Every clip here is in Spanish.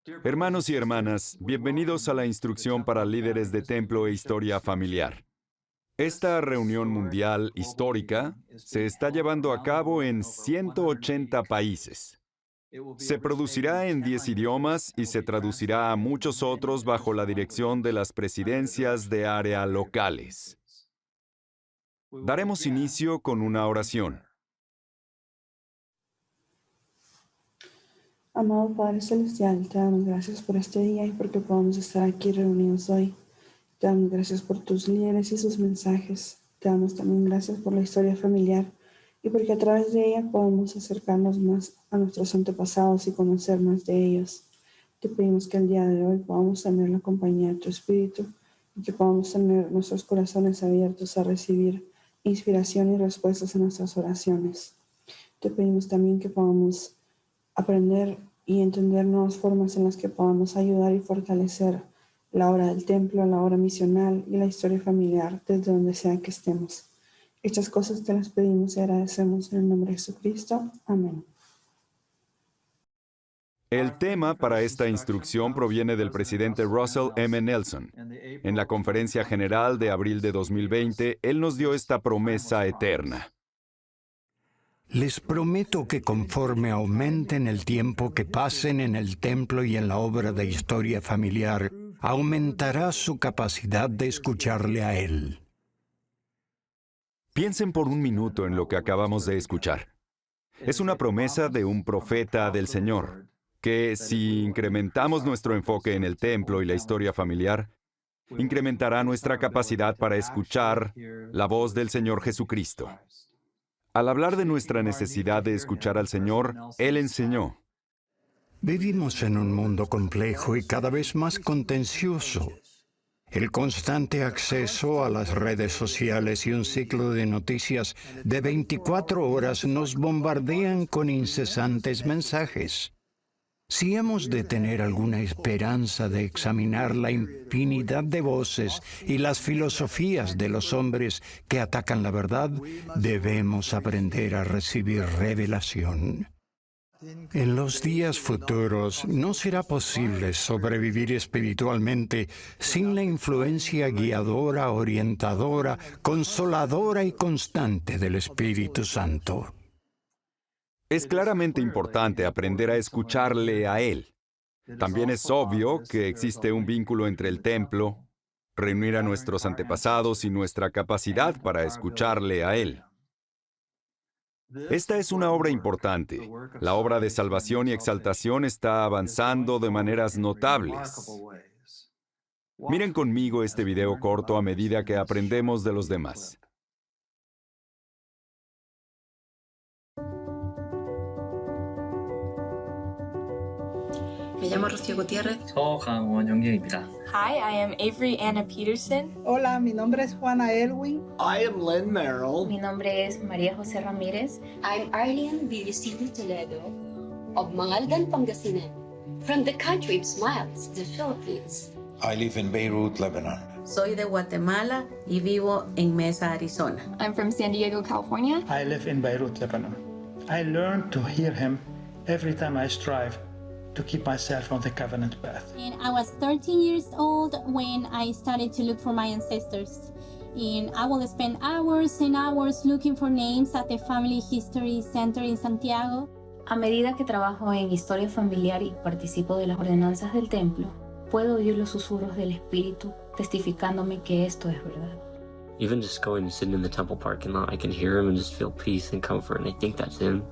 Hermanos y hermanas, bienvenidos a la instrucción para líderes de templo e historia familiar. Esta reunión mundial histórica se está llevando a cabo en 180 países. Se producirá en 10 idiomas y se traducirá a muchos otros bajo la dirección de las presidencias de área locales. Daremos inicio con una oración. Amado Padre Celestial, te damos gracias por este día y porque podamos estar aquí reunidos hoy. Te damos gracias por tus líderes y sus mensajes. Te damos también gracias por la historia familiar y porque a través de ella podemos acercarnos más a nuestros antepasados y conocer más de ellos. Te pedimos que el día de hoy podamos tener la compañía de tu Espíritu y que podamos tener nuestros corazones abiertos a recibir inspiración y respuestas a nuestras oraciones. Te pedimos también que podamos aprender y entender nuevas formas en las que podamos ayudar y fortalecer la obra del templo, la obra misional y la historia familiar desde donde sea que estemos. Estas cosas te las pedimos y agradecemos en el nombre de Jesucristo. Amén. El tema para esta instrucción proviene del presidente Russell M. Nelson. En la Conferencia General de abril de 2020, él nos dio esta promesa eterna. Les prometo que conforme aumenten el tiempo que pasen en el templo y en la obra de historia familiar, aumentará su capacidad de escucharle a Él. Piensen por un minuto en lo que acabamos de escuchar. Es una promesa de un profeta del Señor, que si incrementamos nuestro enfoque en el templo y la historia familiar, incrementará nuestra capacidad para escuchar la voz del Señor Jesucristo. Al hablar de nuestra necesidad de escuchar al Señor, Él enseñó. Vivimos en un mundo complejo y cada vez más contencioso. El constante acceso a las redes sociales y un ciclo de noticias de 24 horas nos bombardean con incesantes mensajes. Si hemos de tener alguna esperanza de examinar la infinidad de voces y las filosofías de los hombres que atacan la verdad, debemos aprender a recibir revelación. En los días futuros no será posible sobrevivir espiritualmente sin la influencia guiadora, orientadora, consoladora y constante del Espíritu Santo. Es claramente importante aprender a escucharle a Él. También es obvio que existe un vínculo entre el templo, reunir a nuestros antepasados y nuestra capacidad para escucharle a Él. Esta es una obra importante. La obra de salvación y exaltación está avanzando de maneras notables. Miren conmigo este video corto a medida que aprendemos de los demás. Me llamo Rocío Gutiérrez. 서강원 영경입니다. Hi, I am Avery Anna Peterson. Hola, mi nombre es Juana Elwin. I am Len Merrill. Mi nombre es María José Ramírez. I'm Arlene Viricino Toledo of Mangaldan, Pangasinan, from the country of smiles, the Philippines. I live in Beirut, Lebanon. Soy de Guatemala y vivo en Mesa, Arizona. I'm from San Diego, California. I live in Beirut, Lebanon. I learn to hear him every time I strive to keep myself on the covenant path. And I was 13 years old when I started to look for my ancestors. And I will spend hours and hours looking for names at the Family History Center in Santiago. A medida que trabajo en historia familiar y participo de las ordenanzas del templo, puedo oír los susurros del Espíritu testificándome que esto es verdad. Even just going and sitting in the temple parking lot, I can hear him and just feel peace and comfort, and I think that's him.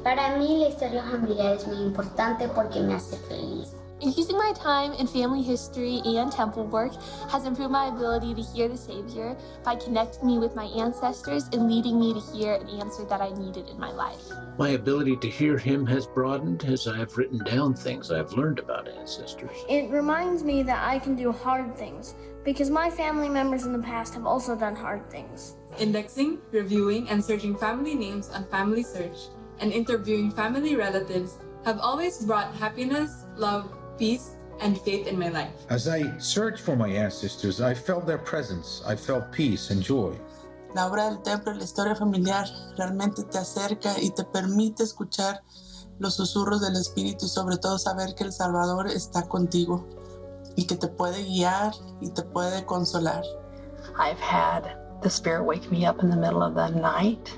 Para mí la historia familiar es muy importante porque me hace feliz. Using my time in family history and temple work has improved my ability to hear the Savior by connecting me with my ancestors and leading me to hear an answer that I needed in my life. My ability to hear him has broadened as I have written down things I've learned about ancestors. It reminds me that I can do hard things because my family members in the past have also done hard things. Indexing, reviewing, and searching family names on Family Search and interviewing family relatives have always brought happiness, love, peace, and faith in my life. As I searched for my ancestors, I felt their presence. I felt peace and joy. La obra del templo y la historia familiar realmente te acerca y te permite escuchar los susurros del Espíritu y sobre todo saber que el Salvador está contigo y que te puede guiar y te puede consolar. I've had the Spirit wake me up in the middle of the night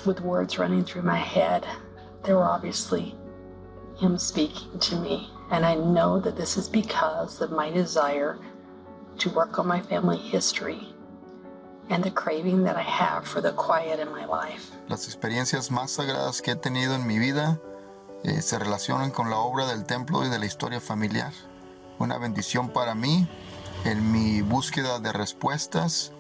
with words running through my head. They were obviously Him speaking to me, and I know that this is because of my desire to work on my family history and the craving that I have for the quiet in my life. Las experiencias más sagradas que he tenido en mi vida se relacionan con la obra del templo y de la historia familiar. Una bendición para mí en mi búsqueda de respuestas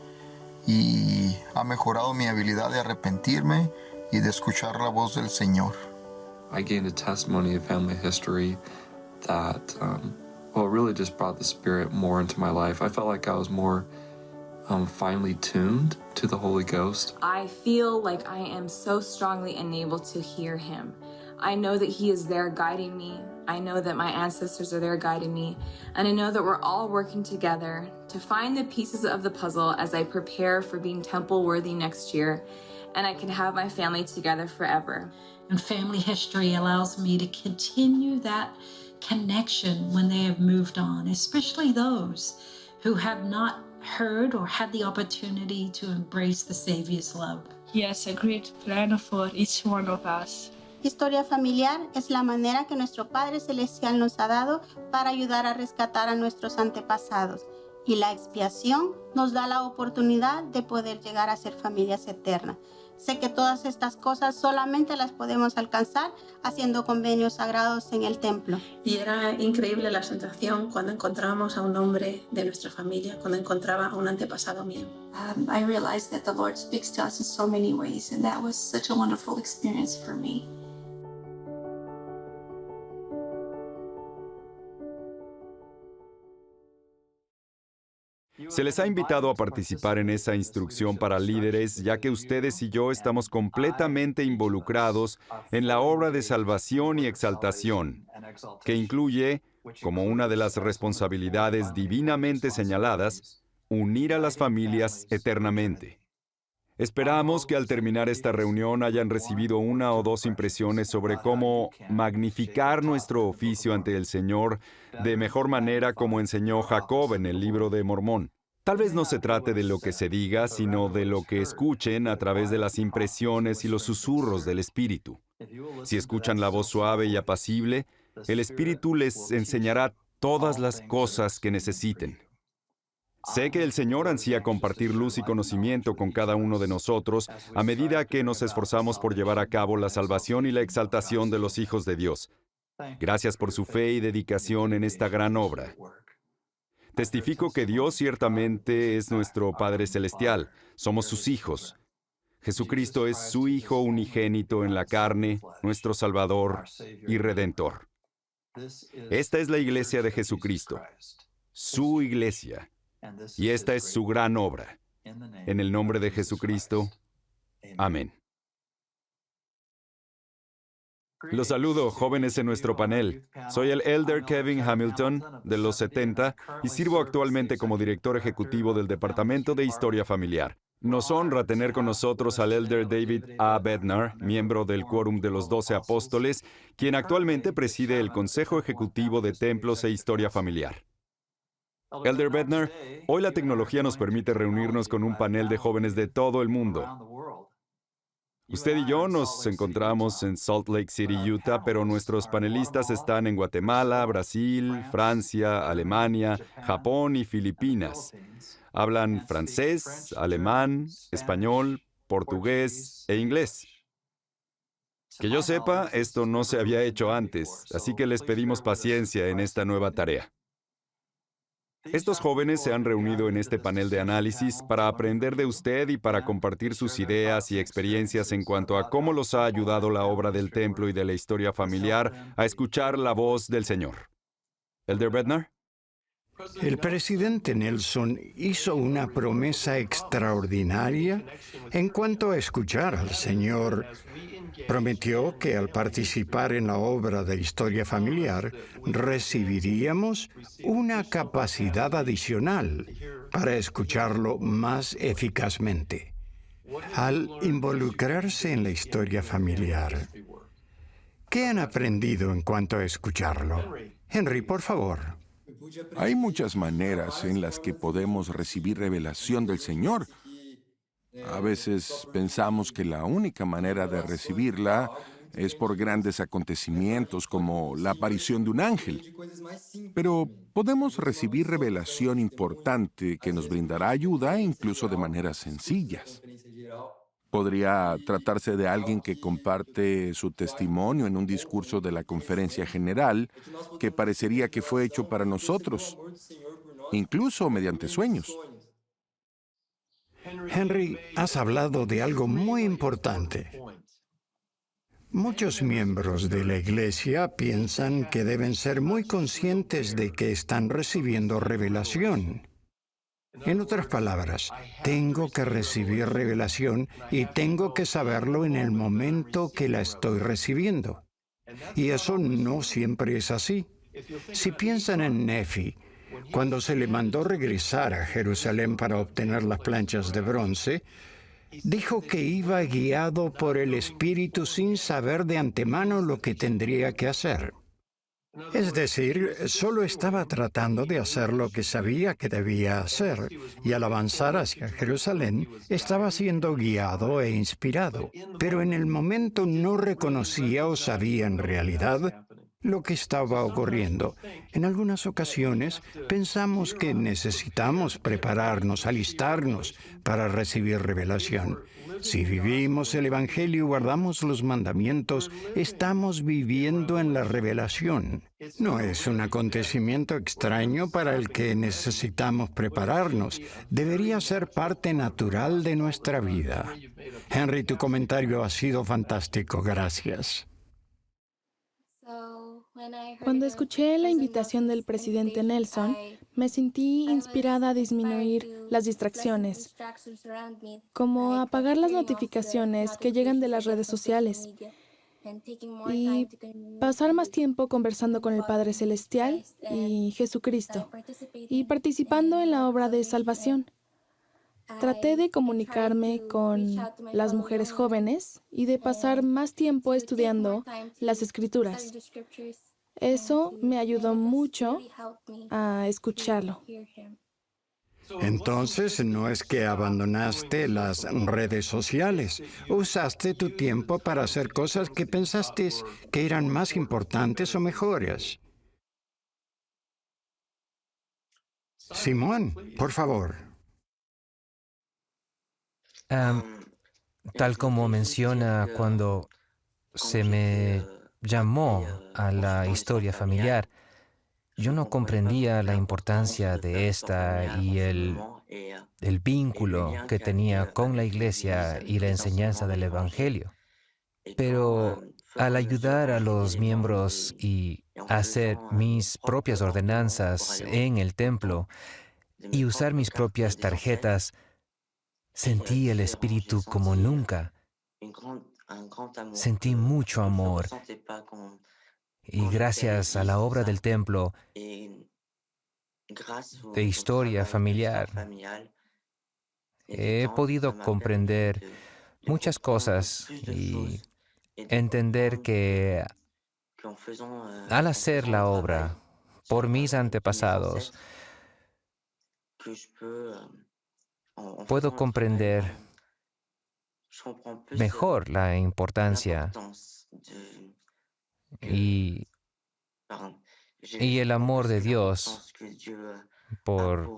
y ha mejorado mi habilidad de arrepentirme y de escuchar la voz del Señor. I gained a testimony of family history that, really just brought the Spirit more into my life. I felt like I was more finely tuned to the Holy Ghost. I feel like I am so strongly enabled to hear Him. I know that He is there guiding me. I know that my ancestors are there guiding me. And I know that we're all working together to find the pieces of the puzzle as I prepare for being temple worthy next year. And I can have my family together forever. And family history allows me to continue that connection when they have moved on, especially those who have not heard or had the opportunity to embrace the Savior's love. He has a great plan for each one of us. Historia familiar es la manera que nuestro Padre Celestial nos ha dado para ayudar a rescatar a nuestros antepasados. Y la expiación nos da la oportunidad de poder llegar a ser familias eternas. Sé que todas estas cosas solamente las podemos alcanzar haciendo convenios sagrados en el templo. Y era increíble la sensación cuando encontrábamos a un hombre de nuestra familia, cuando encontraba a un antepasado mío. I realized that the Lord speaks to us in so many ways, and that was such a wonderful experience for me. Se les ha invitado a participar en esa instrucción para líderes, ya que ustedes y yo estamos completamente involucrados en la obra de salvación y exaltación, que incluye, como una de las responsabilidades divinamente señaladas, unir a las familias eternamente. Esperamos que al terminar esta reunión hayan recibido una o dos impresiones sobre cómo magnificar nuestro oficio ante el Señor de mejor manera como enseñó Jacob en el libro de Mormón. Tal vez no se trate de lo que se diga, sino de lo que escuchen a través de las impresiones y los susurros del Espíritu. Si escuchan la voz suave y apacible, el Espíritu les enseñará todas las cosas que necesiten. Sé que el Señor ansía compartir luz y conocimiento con cada uno de nosotros a medida que nos esforzamos por llevar a cabo la salvación y la exaltación de los hijos de Dios. Gracias por su fe y dedicación en esta gran obra. Testifico que Dios ciertamente es nuestro Padre Celestial. Somos sus hijos. Jesucristo es su Hijo unigénito en la carne, nuestro Salvador y Redentor. Esta es la iglesia de Jesucristo, su iglesia. Y esta es su gran obra. En el nombre de Jesucristo. Amén. Los saludo, jóvenes en nuestro panel. Soy el Elder Kevin Hamilton, de los 70, y sirvo actualmente como director ejecutivo del Departamento de Historia Familiar. Nos honra tener con nosotros al Elder David A. Bednar, miembro del Quórum de los 12 Apóstoles, quien actualmente preside el Consejo Ejecutivo de Templos e Historia Familiar. Elder Bednar, hoy la tecnología nos permite reunirnos con un panel de jóvenes de todo el mundo. Usted y yo nos encontramos en Salt Lake City, Utah, pero nuestros panelistas están en Guatemala, Brasil, Francia, Alemania, Japón y Filipinas. Hablan francés, alemán, español, portugués e inglés. Que yo sepa, esto no se había hecho antes, así que les pedimos paciencia en esta nueva tarea. Estos jóvenes se han reunido en este panel de análisis para aprender de usted y para compartir sus ideas y experiencias en cuanto a cómo los ha ayudado la obra del templo y de la historia familiar a escuchar la voz del Señor. Elder Bednar. El presidente Nelson hizo una promesa extraordinaria en cuanto a escuchar al Señor. Prometió que al participar en la obra de historia familiar, recibiríamos una capacidad adicional para escucharlo más eficazmente. Al involucrarse en la historia familiar, ¿Qué han aprendido en cuanto a escucharlo? Henry, por favor. Hay muchas maneras en las que podemos recibir revelación del Señor. A veces pensamos que la única manera de recibirla es por grandes acontecimientos como la aparición de un ángel. Pero podemos recibir revelación importante que nos brindará ayuda incluso de maneras sencillas. Podría tratarse de alguien que comparte su testimonio en un discurso de la conferencia general que parecería que fue hecho para nosotros, incluso mediante sueños. Henry, has hablado de algo muy importante. Muchos miembros de la Iglesia piensan que deben ser muy conscientes de que están recibiendo revelación. En otras palabras, tengo que recibir revelación y tengo que saberlo en el momento que la estoy recibiendo. Y eso no siempre es así. Si piensan en Nefi, cuando se le mandó regresar a Jerusalén para obtener las planchas de bronce, dijo que iba guiado por el Espíritu sin saber de antemano lo que tendría que hacer. Es decir, solo estaba tratando de hacer lo que sabía que debía hacer, y al avanzar hacia Jerusalén, estaba siendo guiado e inspirado, pero en el momento no reconocía o sabía en realidad lo que estaba ocurriendo. En algunas ocasiones pensamos que necesitamos prepararnos, alistarnos para recibir revelación. Si vivimos el Evangelio y guardamos los mandamientos, estamos viviendo en la revelación. No es un acontecimiento extraño para el que necesitamos prepararnos. Debería ser parte natural de nuestra vida. Henry, tu comentario ha sido fantástico. Gracias. Cuando escuché la invitación del presidente Nelson, me sentí inspirada a disminuir las distracciones, como apagar las notificaciones que llegan de las redes sociales y pasar más tiempo conversando con el Padre Celestial y Jesucristo y participando en la obra de salvación. Traté de comunicarme con las mujeres jóvenes y de pasar más tiempo estudiando las Escrituras. Eso me ayudó mucho a escucharlo. Entonces, no es que abandonaste las redes sociales. Usaste tu tiempo para hacer cosas que pensaste que eran más importantes o mejores. Simón, por favor. Tal como menciona cuando se me llamó a la historia familiar, yo no comprendía la importancia de esta y el vínculo que tenía con la iglesia y la enseñanza del Evangelio. Pero al ayudar a los miembros y hacer mis propias ordenanzas en el templo y usar mis propias tarjetas, sentí el Espíritu como nunca. Sentí mucho amor. Y gracias a la obra del templo, de historia familiar, he podido comprender muchas cosas y entender que al hacer la obra por mis antepasados, puedo comprender mejor la importancia y el amor de Dios por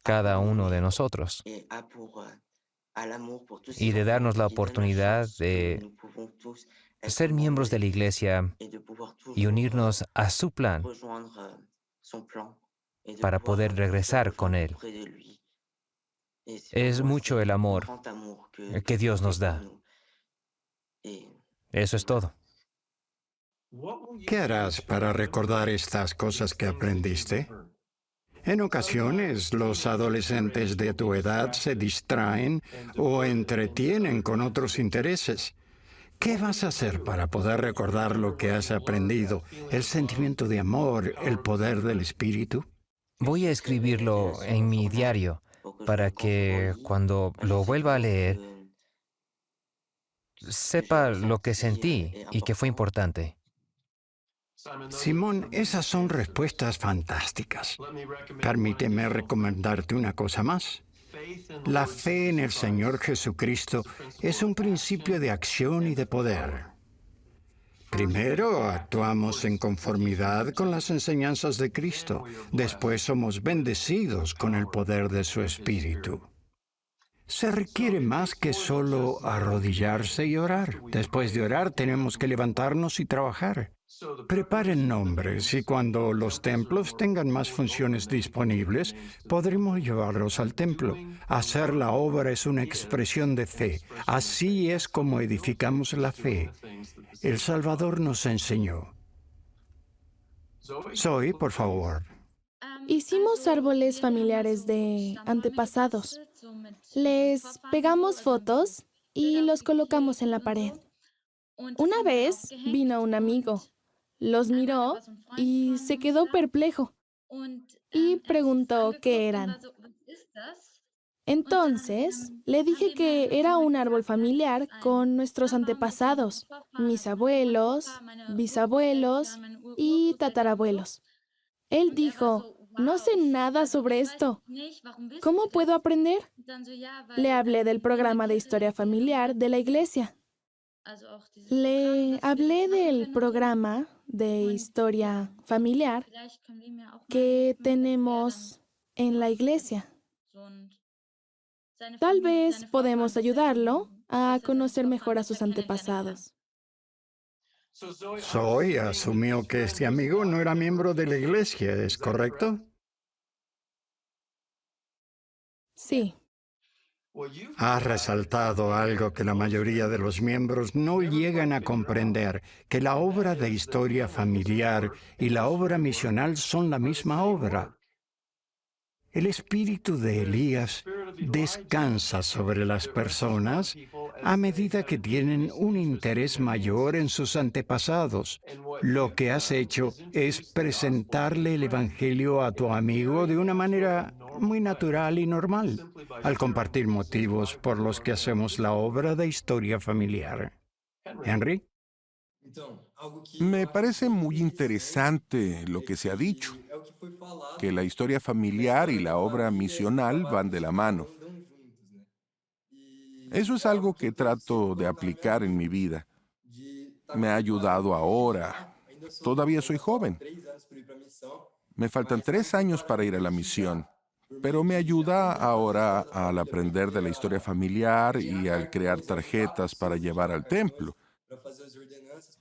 cada uno de nosotros y de darnos la oportunidad de ser miembros de la iglesia y unirnos a su plan para poder regresar con Él. Es mucho el amor que Dios nos da. Eso es todo. ¿Qué harás para recordar estas cosas que aprendiste? En ocasiones, los adolescentes de tu edad se distraen o entretienen con otros intereses. ¿Qué vas a hacer para poder recordar lo que has aprendido, el sentimiento de amor, el poder del Espíritu? Voy a escribirlo en mi diario para que cuando lo vuelva a leer, sepa lo que sentí y que fue importante. Simón, esas son respuestas fantásticas. Permíteme recomendarte una cosa más. La fe en el Señor Jesucristo es un principio de acción y de poder. Primero, actuamos en conformidad con las enseñanzas de Cristo. Después somos bendecidos con el poder de su Espíritu. Se requiere más que solo arrodillarse y orar. Después de orar, tenemos que levantarnos y trabajar. Preparen nombres y cuando los templos tengan más funciones disponibles, podremos llevarlos al templo. Hacer la obra es una expresión de fe. Así es como edificamos la fe. El Salvador nos enseñó. Zoe, por favor. Hicimos árboles familiares de antepasados. Les pegamos fotos y los colocamos en la pared. Una vez vino un amigo, los miró y se quedó perplejo y preguntó qué eran. Entonces, le dije que era un árbol familiar con nuestros antepasados, mis abuelos, bisabuelos y tatarabuelos. Él dijo, no sé nada sobre esto. ¿Cómo puedo aprender? Le hablé del programa de historia familiar de la iglesia. Le hablé del programa de historia familiar que tenemos en la iglesia. Tal vez podemos ayudarlo a conocer mejor a sus antepasados. Zoe asumió que este amigo no era miembro de la iglesia, ¿es correcto? Sí. Has resaltado algo que la mayoría de los miembros no llegan a comprender, que la obra de historia familiar y la obra misional son la misma obra. El espíritu de Elías descansa sobre las personas a medida que tienen un interés mayor en sus antepasados. Lo que has hecho es presentarle el Evangelio a tu amigo de una manera muy natural y normal, al compartir motivos por los que hacemos la obra de historia familiar. Henry. Me parece muy interesante lo que se ha dicho, que la historia familiar y la obra misional van de la mano. Eso es algo que trato de aplicar en mi vida. Me ha ayudado ahora. Todavía soy joven. Me faltan 3 años para ir a la misión, pero me ayuda ahora al aprender de la historia familiar y al crear tarjetas para llevar al templo.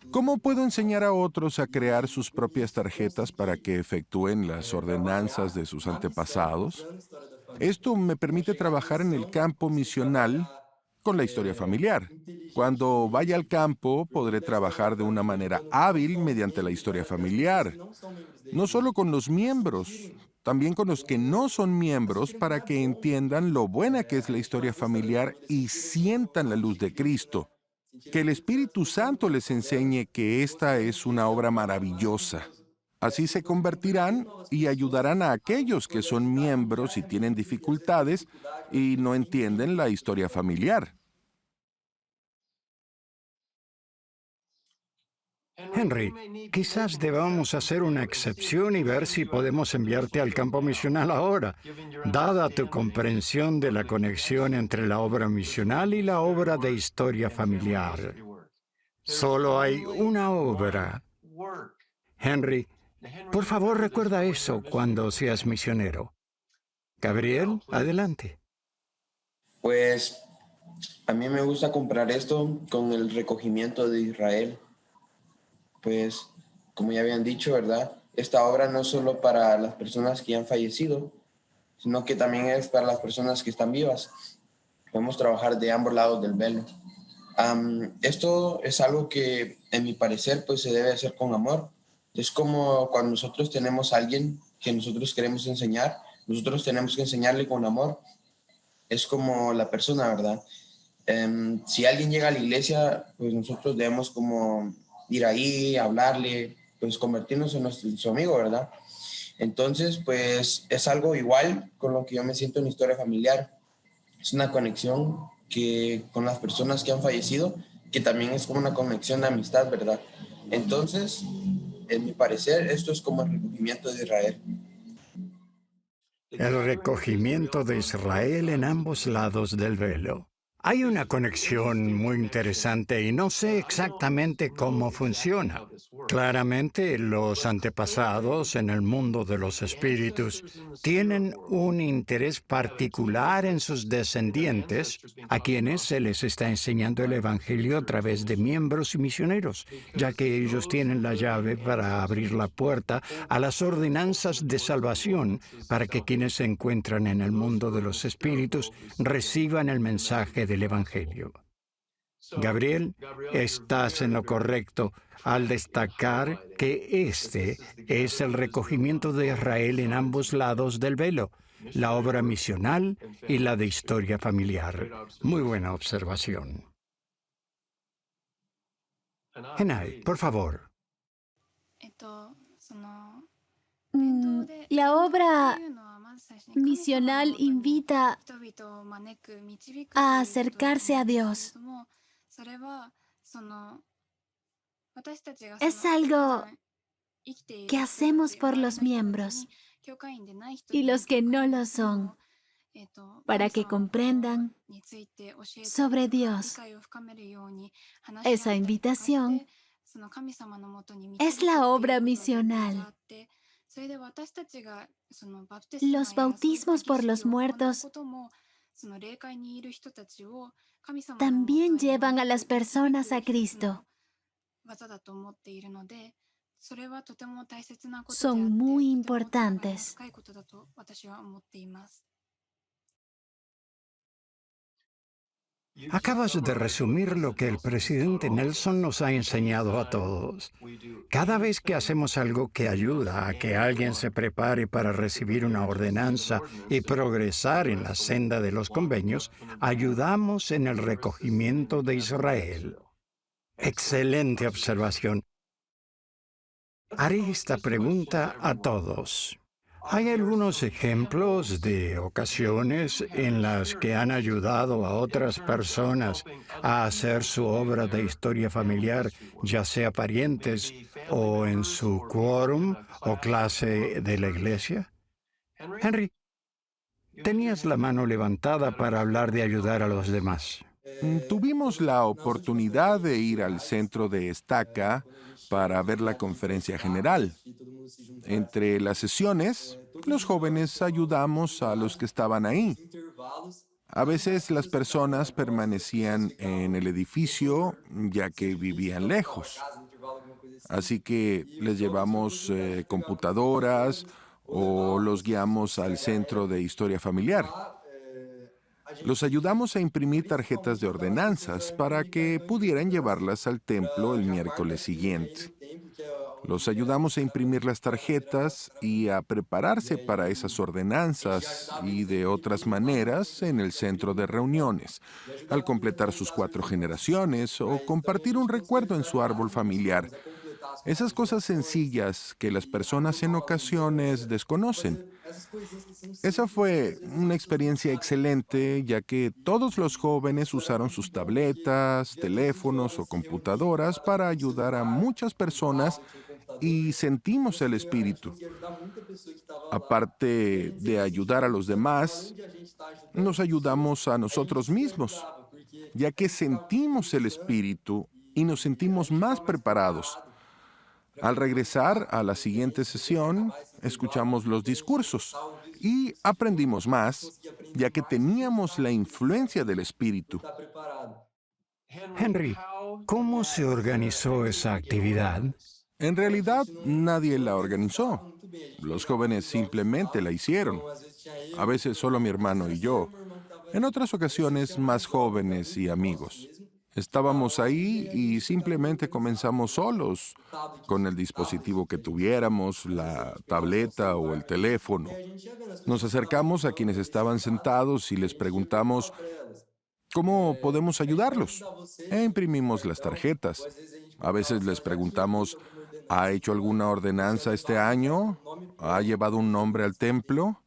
¿Cómo puedo enseñar a otros a crear sus propias tarjetas para que efectúen las ordenanzas de sus antepasados? Esto me permite trabajar en el campo misional con la historia familiar. Cuando vaya al campo, podré trabajar de una manera hábil mediante la historia familiar. No solo con los miembros, también con los que no son miembros, para que entiendan lo buena que es la historia familiar y sientan la luz de Cristo. Que el Espíritu Santo les enseñe que esta es una obra maravillosa. Así se convertirán y ayudarán a aquellos que son miembros y tienen dificultades y no entienden la historia familiar. Henry, quizás debamos hacer una excepción y ver si podemos enviarte al campo misional ahora, dada tu comprensión de la conexión entre la obra misional y la obra de historia familiar. Solo hay una obra. Henry, por favor recuerda eso cuando seas misionero. Gabriel, adelante. Pues a mí me gusta comprar esto con el recogimiento de Israel. Pues, como ya habían dicho, ¿verdad? Esta obra no es solo para las personas que ya han fallecido, sino que también es para las personas que están vivas. Podemos trabajar de ambos lados del velo. Esto es algo que, en mi parecer, pues se debe hacer con amor. Es como cuando nosotros tenemos a alguien que nosotros queremos enseñar, nosotros tenemos que enseñarle con amor. Es como la persona, ¿verdad? Si alguien llega a la iglesia, pues nosotros debemos como ir ahí, hablarle, pues convertirnos en su amigo, ¿verdad? Entonces, pues es algo igual con lo que yo me siento en historia familiar. Es una conexión que con las personas que han fallecido que también es como una conexión de amistad, ¿verdad? Entonces, en mi parecer, esto es como el recogimiento de Israel. El recogimiento de Israel en ambos lados del velo. Hay una conexión muy interesante y no sé exactamente cómo funciona. Claramente, los antepasados en el mundo de los espíritus tienen un interés particular en sus descendientes, a quienes se les está enseñando el Evangelio a través de miembros y misioneros, ya que ellos tienen la llave para abrir la puerta a las ordenanzas de salvación para que quienes se encuentran en el mundo de los espíritus reciban el mensaje del Evangelio. Gabriel, estás en lo correcto al destacar que este es el recogimiento de Israel en ambos lados del velo, la obra misional y la de historia familiar. Muy buena observación. Henai, por favor. La obra misional invita a acercarse a Dios. Es algo que hacemos por los miembros y los que no lo son, para que comprendan sobre Dios. Esa invitación es la obra misional. Los bautismos por los muertos también llevan a las personas a Cristo. Son muy importantes. Acabas de resumir lo que el presidente Nelson nos ha enseñado a todos. Cada vez que hacemos algo que ayuda a que alguien se prepare para recibir una ordenanza y progresar en la senda de los convenios, ayudamos en el recogimiento de Israel. Excelente observación. Haré esta pregunta a todos. ¿Hay algunos ejemplos de ocasiones en las que han ayudado a otras personas a hacer su obra de historia familiar, ya sea parientes o en su quórum o clase de la iglesia? Henry, tenías la mano levantada para hablar de ayudar a los demás. Tuvimos la oportunidad de ir al centro de Estaca para ver la conferencia general. Entre las sesiones, los jóvenes ayudamos a los que estaban ahí. A veces las personas permanecían en el edificio ya que vivían lejos. Así que les llevamos computadoras o los guiamos al centro de historia familiar. Los ayudamos a imprimir tarjetas de ordenanzas para que pudieran llevarlas al templo el miércoles siguiente. Los ayudamos a imprimir las tarjetas y a prepararse para esas ordenanzas y de otras maneras en el centro de reuniones, al completar sus 4 generaciones o compartir un recuerdo en su árbol familiar. Esas cosas sencillas que las personas en ocasiones desconocen. Esa fue una experiencia excelente, ya que todos los jóvenes usaron sus tabletas, teléfonos o computadoras para ayudar a muchas personas y sentimos el espíritu. Aparte de ayudar a los demás, nos ayudamos a nosotros mismos, ya que sentimos el espíritu y nos sentimos más preparados. Al regresar a la siguiente sesión, escuchamos los discursos y aprendimos más, ya que teníamos la influencia del Espíritu. Henry, ¿cómo se organizó esa actividad? En realidad, nadie la organizó. Los jóvenes simplemente la hicieron. A veces solo mi hermano y yo. En otras ocasiones, más jóvenes y amigos. Estábamos ahí y simplemente comenzamos solos, con el dispositivo que tuviéramos, la tableta o el teléfono. Nos acercamos a quienes estaban sentados y les preguntamos, ¿cómo podemos ayudarlos? E imprimimos las tarjetas. A veces les preguntamos, ¿ha hecho alguna ordenanza este año? ¿Ha llevado un nombre al templo?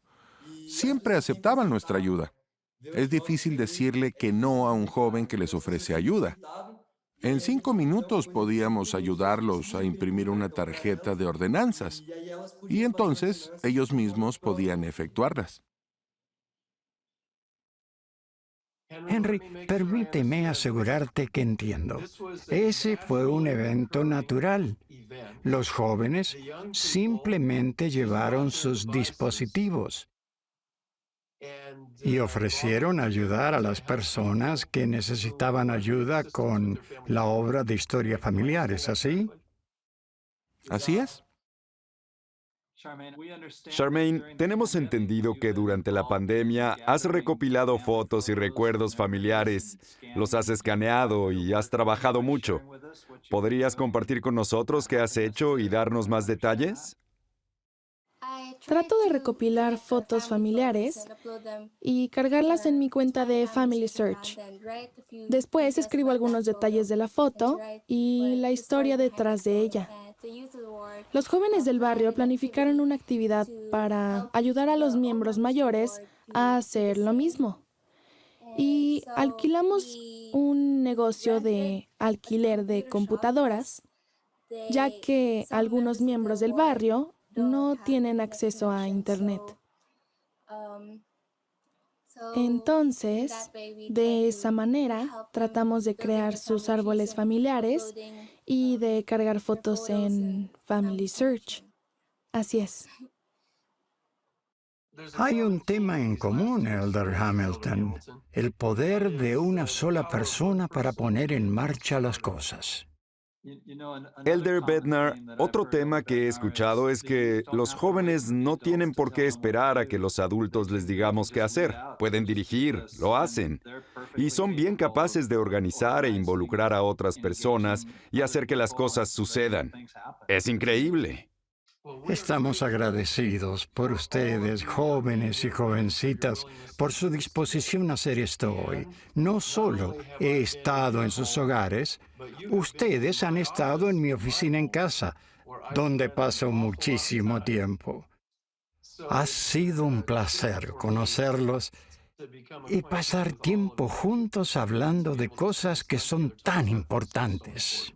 Siempre aceptaban nuestra ayuda. Es difícil decirle que no a un joven que les ofrece ayuda. En 5 minutos podíamos ayudarlos a imprimir una tarjeta de ordenanzas y entonces ellos mismos podían efectuarlas. Henry, permíteme asegurarte que entiendo. Ese fue un evento natural. Los jóvenes simplemente llevaron sus dispositivos y ofrecieron ayudar a las personas que necesitaban ayuda con la obra de historia familiar, ¿es así? Así es. Charmaine, tenemos entendido que durante la pandemia has recopilado fotos y recuerdos familiares, los has escaneado y has trabajado mucho. ¿Podrías compartir con nosotros qué has hecho y darnos más detalles? Trato de recopilar fotos familiares y cargarlas en mi cuenta de Family Search. Después escribo algunos detalles de la foto y la historia detrás de ella. Los jóvenes del barrio planificaron una actividad para ayudar a los miembros mayores a hacer lo mismo. Y alquilamos un negocio de alquiler de computadoras, ya que algunos miembros del barrio no tienen acceso a Internet. Entonces, de esa manera, tratamos de crear sus árboles familiares y de cargar fotos en Family Search. Así es. Hay un tema en común, Elder Hamilton, el poder de una sola persona para poner en marcha las cosas. Elder Bednar, otro tema que he escuchado es que los jóvenes no tienen por qué esperar a que los adultos les digamos qué hacer. Pueden dirigir, lo hacen. Y son bien capaces de organizar e involucrar a otras personas y hacer que las cosas sucedan. Es increíble. Estamos agradecidos por ustedes, jóvenes y jovencitas, por su disposición a hacer esto hoy. No solo he estado en sus hogares, ustedes han estado en mi oficina en casa, donde paso muchísimo tiempo. Ha sido un placer conocerlos y pasar tiempo juntos hablando de cosas que son tan importantes.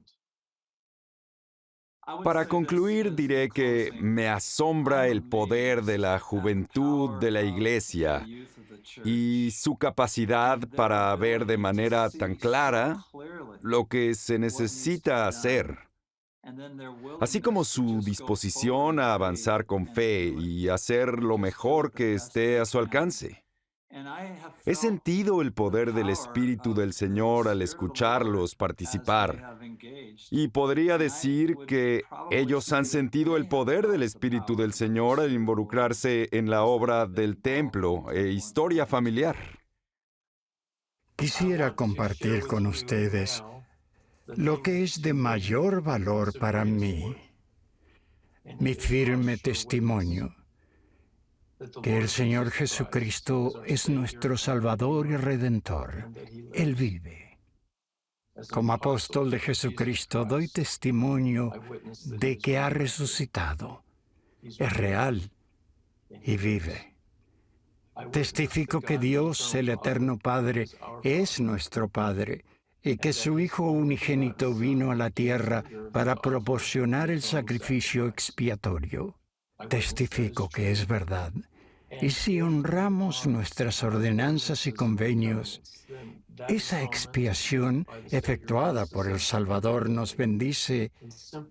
Para concluir, diré que me asombra el poder de la juventud de la Iglesia y su capacidad para ver de manera tan clara lo que se necesita hacer, así como su disposición a avanzar con fe y hacer lo mejor que esté a su alcance. He sentido el poder del Espíritu del Señor al escucharlos participar. Y podría decir que ellos han sentido el poder del Espíritu del Señor al involucrarse en la obra del templo e historia familiar. Quisiera compartir con ustedes lo que es de mayor valor para mí, mi firme testimonio, que el Señor Jesucristo es nuestro Salvador y Redentor. Él vive. Como apóstol de Jesucristo doy testimonio de que ha resucitado. Es real y vive. Testifico que Dios, el Eterno Padre, es nuestro Padre y que su Hijo unigénito vino a la tierra para proporcionar el sacrificio expiatorio. Testifico que es verdad. Y si honramos nuestras ordenanzas y convenios, esa expiación efectuada por el Salvador nos bendice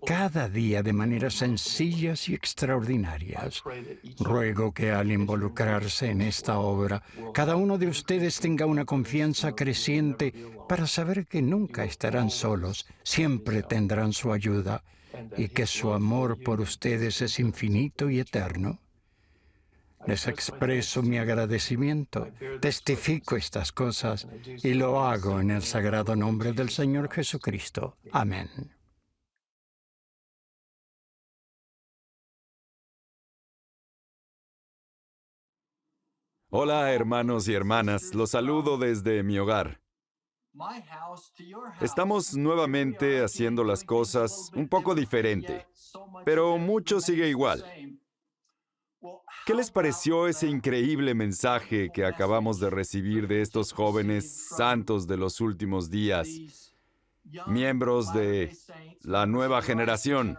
cada día de maneras sencillas y extraordinarias. Ruego que al involucrarse en esta obra, cada uno de ustedes tenga una confianza creciente para saber que nunca estarán solos, siempre tendrán su ayuda y que su amor por ustedes es infinito y eterno. Les expreso mi agradecimiento, testifico estas cosas y lo hago en el sagrado nombre del Señor Jesucristo. Amén. Hola, hermanos y hermanas, los saludo desde mi hogar. Estamos nuevamente haciendo las cosas un poco diferente, pero mucho sigue igual. ¿Qué les pareció ese increíble mensaje que acabamos de recibir de estos jóvenes santos de los últimos días? miembros de la nueva generación.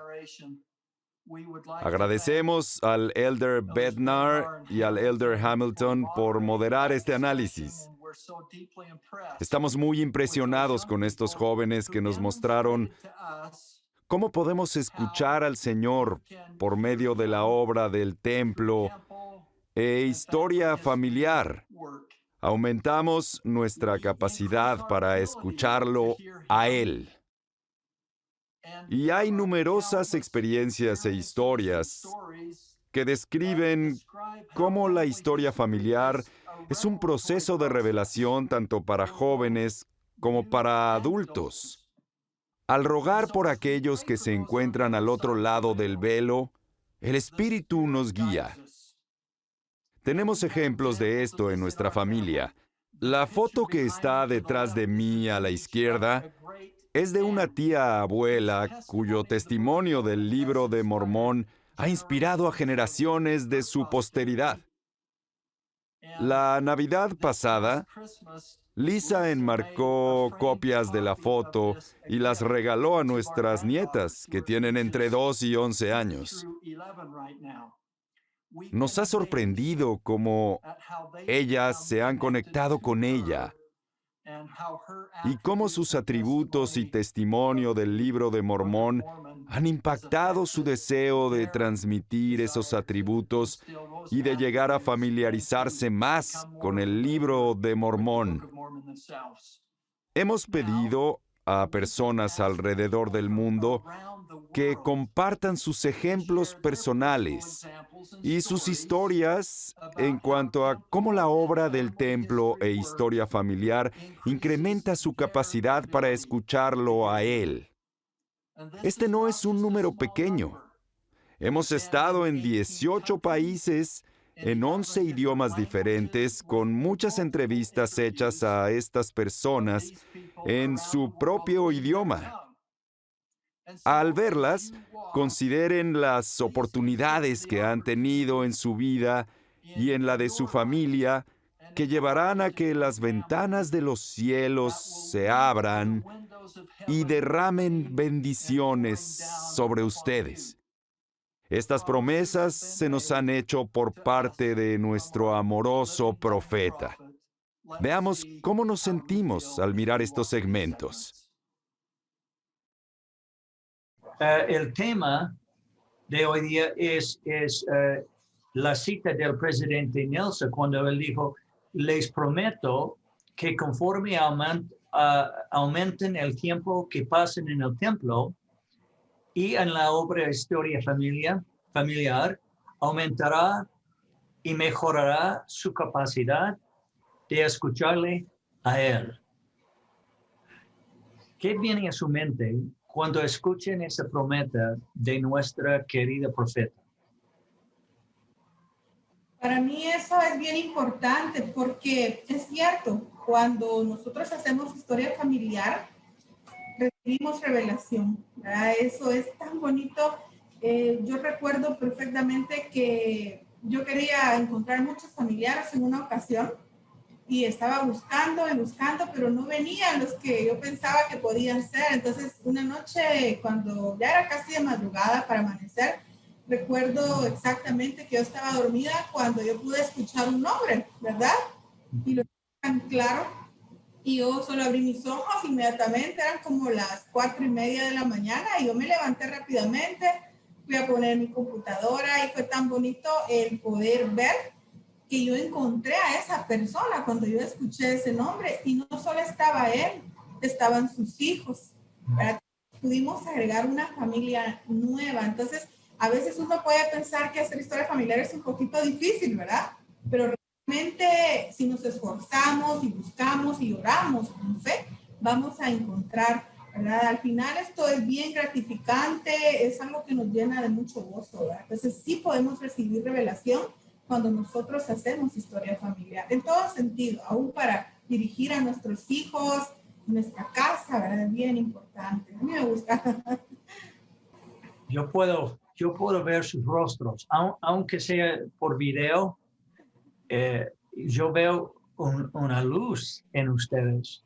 Agradecemos al Elder Bednar y al Elder Hamilton por moderar este análisis. Estamos muy impresionados con estos jóvenes que nos mostraron cómo podemos escuchar al Señor por medio de la obra del templo e historia familiar. Aumentamos nuestra capacidad para escucharlo a Él. Y hay numerosas experiencias e historias que describen cómo la historia familiar es un proceso de revelación tanto para jóvenes como para adultos. Al rogar por aquellos que se encuentran al otro lado del velo, el Espíritu nos guía. Tenemos ejemplos de esto en nuestra familia. La foto que está detrás de mí a la izquierda es de una tía abuela cuyo testimonio del Libro de Mormón ha inspirado a generaciones de su posteridad. La Navidad pasada, Lisa enmarcó copias de la foto y las regaló a nuestras nietas, que tienen entre 2 y 11 años. Nos ha sorprendido cómo ellas se han conectado con ella y cómo sus atributos y testimonio del Libro de Mormón han impactado su deseo de transmitir esos atributos y de llegar a familiarizarse más con el Libro de Mormón. Hemos pedido a personas alrededor del mundo que compartan sus ejemplos personales y sus historias en cuanto a cómo la obra del templo e historia familiar incrementa su capacidad para escucharlo a Él. Este no es un número pequeño. Hemos estado en 18 países, en 11 idiomas diferentes, con muchas entrevistas hechas a estas personas en su propio idioma. Al verlas, consideren las oportunidades que han tenido en su vida y en la de su familia, que llevarán a que las ventanas de los cielos se abran y derramen bendiciones sobre ustedes. Estas promesas se nos han hecho por parte de nuestro amoroso profeta. Veamos cómo nos sentimos al mirar estos segmentos. El tema de hoy día es la cita del presidente Nelson cuando él dijo, les prometo que conforme aumenten el tiempo que pasen en el templo y en la obra de historia familiar, aumentará y mejorará su capacidad de escucharle a él. ¿Qué viene a su mente cuando escuchen esa promesa de nuestra querida profeta? Para mí eso es bien importante porque es cierto, cuando nosotros hacemos historia familiar, recibimos revelación, ¿verdad? Eso es tan bonito. Yo recuerdo perfectamente que yo quería encontrar muchos familiares en una ocasión y estaba buscando y buscando, pero no venían los que yo pensaba que podían ser. Entonces, una noche, cuando ya era casi de madrugada para amanecer, recuerdo exactamente que yo estaba dormida cuando yo pude escuchar un nombre, ¿verdad? Y lo tan claro. Y yo solo abrí mis ojos inmediatamente, eran como las 4:30 de la mañana, y yo me levanté rápidamente, fui a poner mi computadora y fue tan bonito el poder ver que yo encontré a esa persona cuando yo escuché ese nombre, y no solo estaba él, estaban sus hijos. ¿Verdad? Pudimos agregar una familia nueva. Entonces, a veces uno puede pensar que hacer historia familiar es un poquito difícil, ¿verdad? Pero realmente, si nos esforzamos y buscamos y oramos con fe, vamos a encontrar, ¿verdad? Al final esto es bien gratificante, es algo que nos llena de mucho gozo, ¿verdad? Entonces, sí podemos recibir revelación cuando nosotros hacemos historia familiar, en todo sentido, aún para dirigir a nuestros hijos, nuestra casa, ¿verdad? Es bien importante. A mí me gusta. Yo puedo ver sus rostros, aunque sea por video, yo veo una luz en ustedes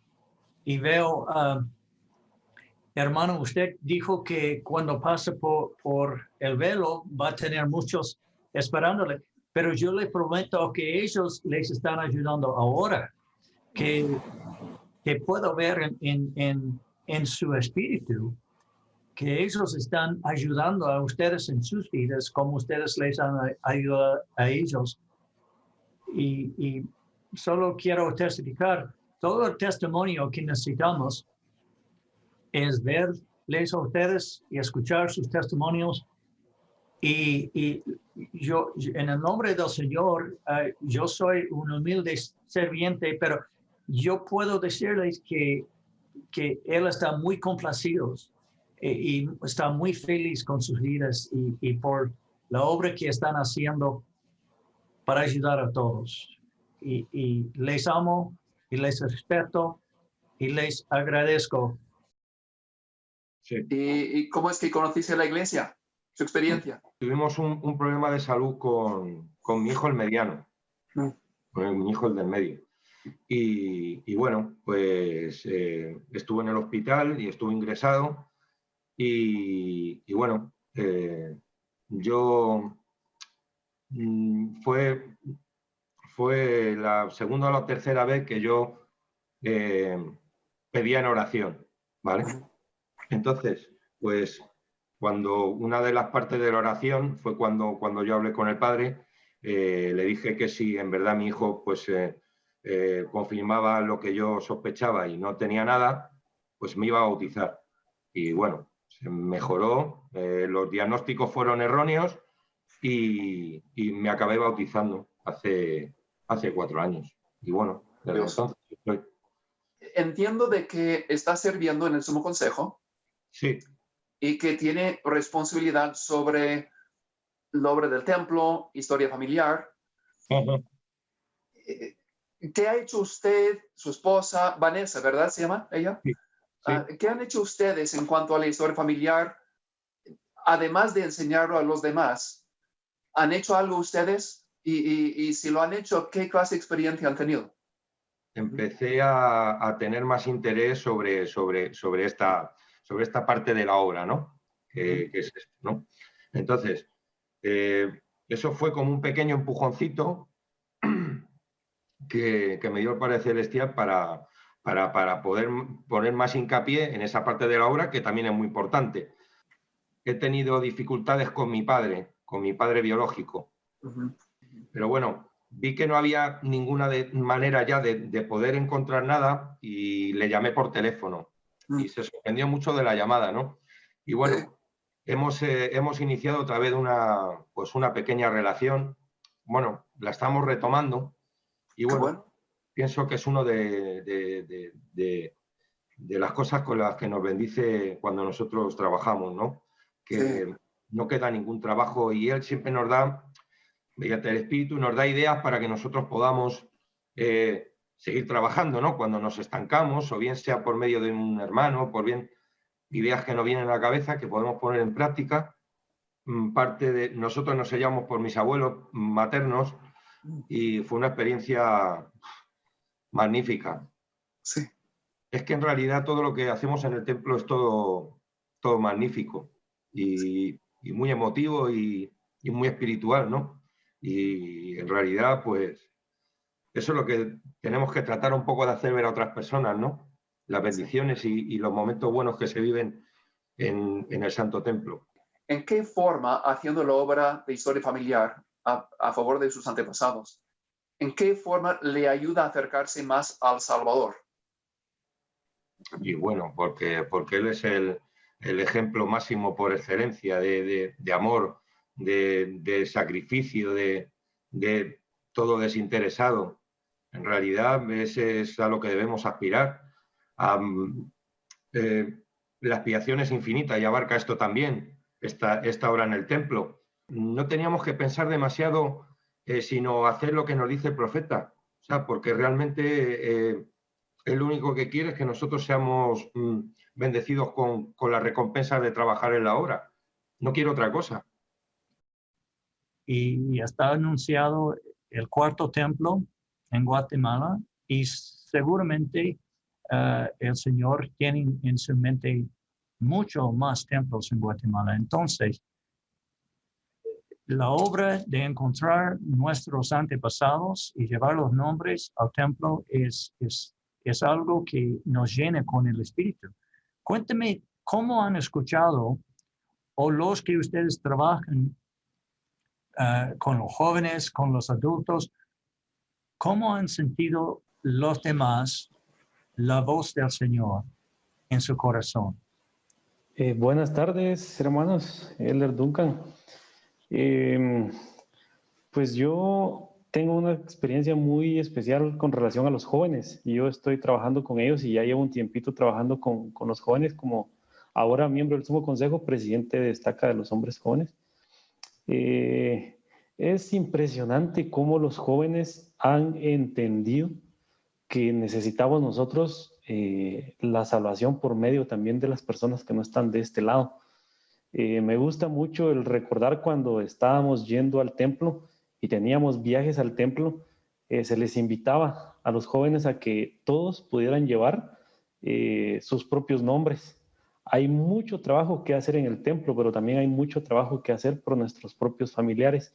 y veo Hermano, usted dijo que cuando pase por el velo va a tener muchos esperándole, pero yo le prometo que ellos les están ayudando ahora, que puedo ver en su espíritu, que ellos están ayudando a ustedes en sus vidas, como ustedes les han ayudado a ellos. Y solo quiero testificar, todo el testimonio que necesitamos es verles a ustedes y escuchar sus testimonios. Y yo, en el nombre del Señor, yo soy un humilde serviente, pero yo puedo decirles que Él está muy complacido y está muy feliz con sus vidas y por la obra que están haciendo para ayudar a todos. Y les amo y les respeto y les agradezco. Sí. ¿Y cómo es que conociste la iglesia? ¿Su experiencia? Tuvimos un problema de salud con mi hijo el mediano, con mi hijo el del medio. Y bueno, pues estuve en el hospital y estuve ingresado. Y bueno, yo fue la segunda o la tercera vez que yo pedía en oración, ¿vale? Entonces, pues cuando una de las partes de la oración fue cuando yo hablé con el padre, le dije que si en verdad mi hijo pues confirmaba lo que yo sospechaba y no tenía nada, pues me iba a bautizar. Y bueno, se mejoró, los diagnósticos fueron erróneos y me acabé bautizando hace 4 años. Y bueno, desde entonces estoy. Entiendo de que está sirviendo en el Sumo Consejo. Sí. Y que tiene responsabilidad sobre la obra del templo, historia familiar. ¿Qué ha hecho usted, su esposa, Vanessa, ¿verdad se llama ella? Sí. Sí. ¿Qué han hecho ustedes en cuanto a la historia familiar? Además de enseñarlo a los demás, ¿han hecho algo ustedes? Y si lo han hecho, ¿qué clase de experiencia han tenido? Empecé a tener más interés sobre esta parte de la obra, ¿no? Que es esto, ¿no? Entonces, eso fue como un pequeño empujoncito que me dio el Padre Celestial para poder poner más hincapié en esa parte de la obra, que también es muy importante. He tenido dificultades con mi padre biológico. Pero bueno, vi que no había ninguna manera ya de poder encontrar nada y le llamé por teléfono. Y se sorprendió mucho de la llamada, ¿no? Y bueno, hemos iniciado otra vez una pequeña relación. Bueno, la estamos retomando y bueno, pienso que es uno de las cosas con las que nos bendice cuando nosotros trabajamos, ¿no? Que no queda ningún trabajo y Él siempre nos da, mediante el Espíritu, nos da ideas para que nosotros podamos seguir trabajando, ¿no? Cuando nos estancamos, o bien sea por medio de un hermano, por bien ideas que nos vienen a la cabeza, que podemos poner en práctica. Nosotros nos sellamos por mis abuelos maternos y fue una experiencia magnífica. Sí. Es que en realidad todo lo que hacemos en el templo es todo magnífico y muy emotivo y muy espiritual, ¿no? Y en realidad, pues, eso es lo que tenemos que tratar un poco de hacer ver a otras personas, ¿no? Las bendiciones y los momentos buenos que se viven en el Santo Templo. ¿En qué forma, haciendo la obra de historia familiar a favor de sus antepasados, en qué forma le ayuda a acercarse más al Salvador? Y bueno, porque Él es el ejemplo máximo por excelencia de amor, de sacrificio, de todo desinteresado. En realidad, ese es a lo que debemos aspirar. La expiación es infinita y abarca esto también, esta obra en el templo. No teníamos que pensar demasiado, sino hacer lo que nos dice el profeta. O sea, porque realmente él lo único que quiere es que nosotros seamos bendecidos con la recompensa de trabajar en la obra. No quiero otra cosa. Y está anunciado el 4º templo en Guatemala y seguramente el Señor tiene en su mente mucho más templos en Guatemala. Entonces, la obra de encontrar nuestros antepasados y llevar los nombres al templo es algo que nos llena con el espíritu. Cuénteme cómo han escuchado o los que ustedes trabajan con los jóvenes, con los adultos, cómo han sentido los demás la voz del Señor en su corazón. Buenas tardes, hermanos. Elder Duncan. Pues yo tengo una experiencia muy especial con relación a los jóvenes. Yo estoy trabajando con ellos y ya llevo un tiempito trabajando con los jóvenes como ahora miembro del Sumo Consejo, presidente de Estaca de los Hombres Jóvenes. Es impresionante cómo los jóvenes han entendido que necesitamos nosotros la salvación por medio también de las personas que no están de este lado. Me gusta mucho el recordar cuando estábamos yendo al templo y teníamos viajes al templo, se les invitaba a los jóvenes a que todos pudieran llevar sus propios nombres. Hay mucho trabajo que hacer en el templo, pero también hay mucho trabajo que hacer por nuestros propios familiares.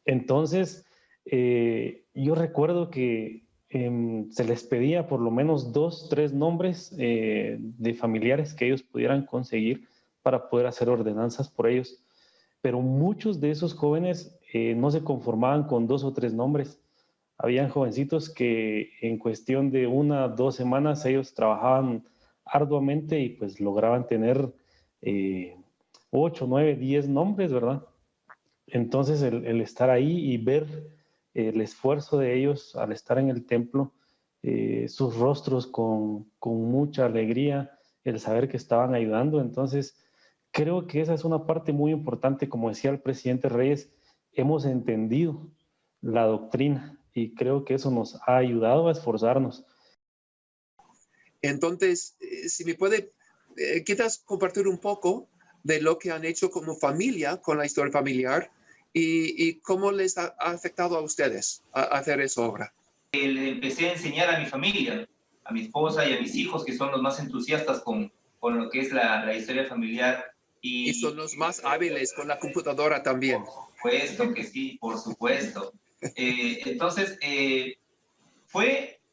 Entonces, yo recuerdo que se les pedía por lo menos 2, 3 nombres de familiares que ellos pudieran conseguir para poder hacer ordenanzas por ellos. Pero muchos de esos jóvenes no se conformaban con 2 o 3 nombres. Habían jovencitos que en cuestión de 1 o 2 semanas ellos trabajaban arduamente y pues lograban tener 8, 9, 10 nombres, ¿verdad? Entonces el estar ahí y ver el esfuerzo de ellos al estar en el templo, sus rostros con mucha alegría, el saber que estaban ayudando. Entonces creo que esa es una parte muy importante. Como decía el presidente Reyes, hemos entendido la doctrina y creo que eso nos ha ayudado a esforzarnos. Entonces, si me puede quizás compartir un poco de lo que han hecho como familia con la historia familiar y cómo les ha afectado a ustedes a hacer esa obra. Le empecé a enseñar a mi familia, a mi esposa y a mis hijos, que son los más entusiastas con lo que es la historia familiar. Y son los más hábiles con la computadora también. Por supuesto que sí, por supuesto. Entonces,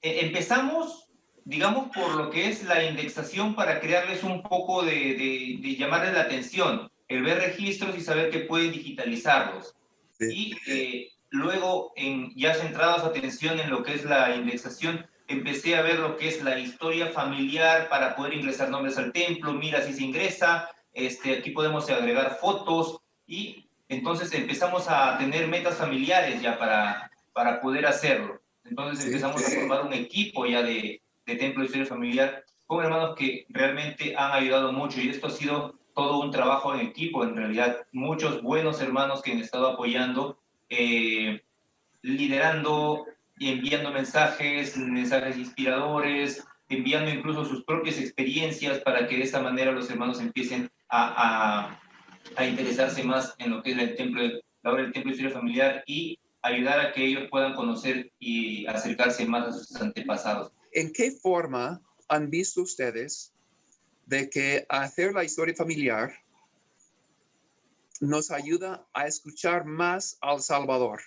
empezamos, digamos, por lo que es la indexación para crearles un poco de llamarles la atención, el ver registros y saber que pueden digitalizarlos. Sí. Y luego, ya centrada su atención en lo que es la indexación, empecé a ver lo que es la historia familiar para poder ingresar nombres al templo. Mira, así se ingresa, aquí podemos agregar fotos y entonces empezamos a tener metas familiares ya para poder hacerlo. Entonces empezamos a formar un equipo ya de Templo de Historia Familiar con hermanos que realmente han ayudado mucho y esto ha sido todo un trabajo en equipo en realidad. Muchos buenos hermanos que han estado apoyando, liderando y enviando mensajes inspiradores, enviando incluso sus propias experiencias para que de esta manera los hermanos empiecen a interesarse más en lo que es la obra del Templo de Historia Familiar y ayudar a que ellos puedan conocer y acercarse más a sus antepasados. ¿En qué forma han visto ustedes de que hacer la historia familiar nos ayuda a escuchar más al Salvador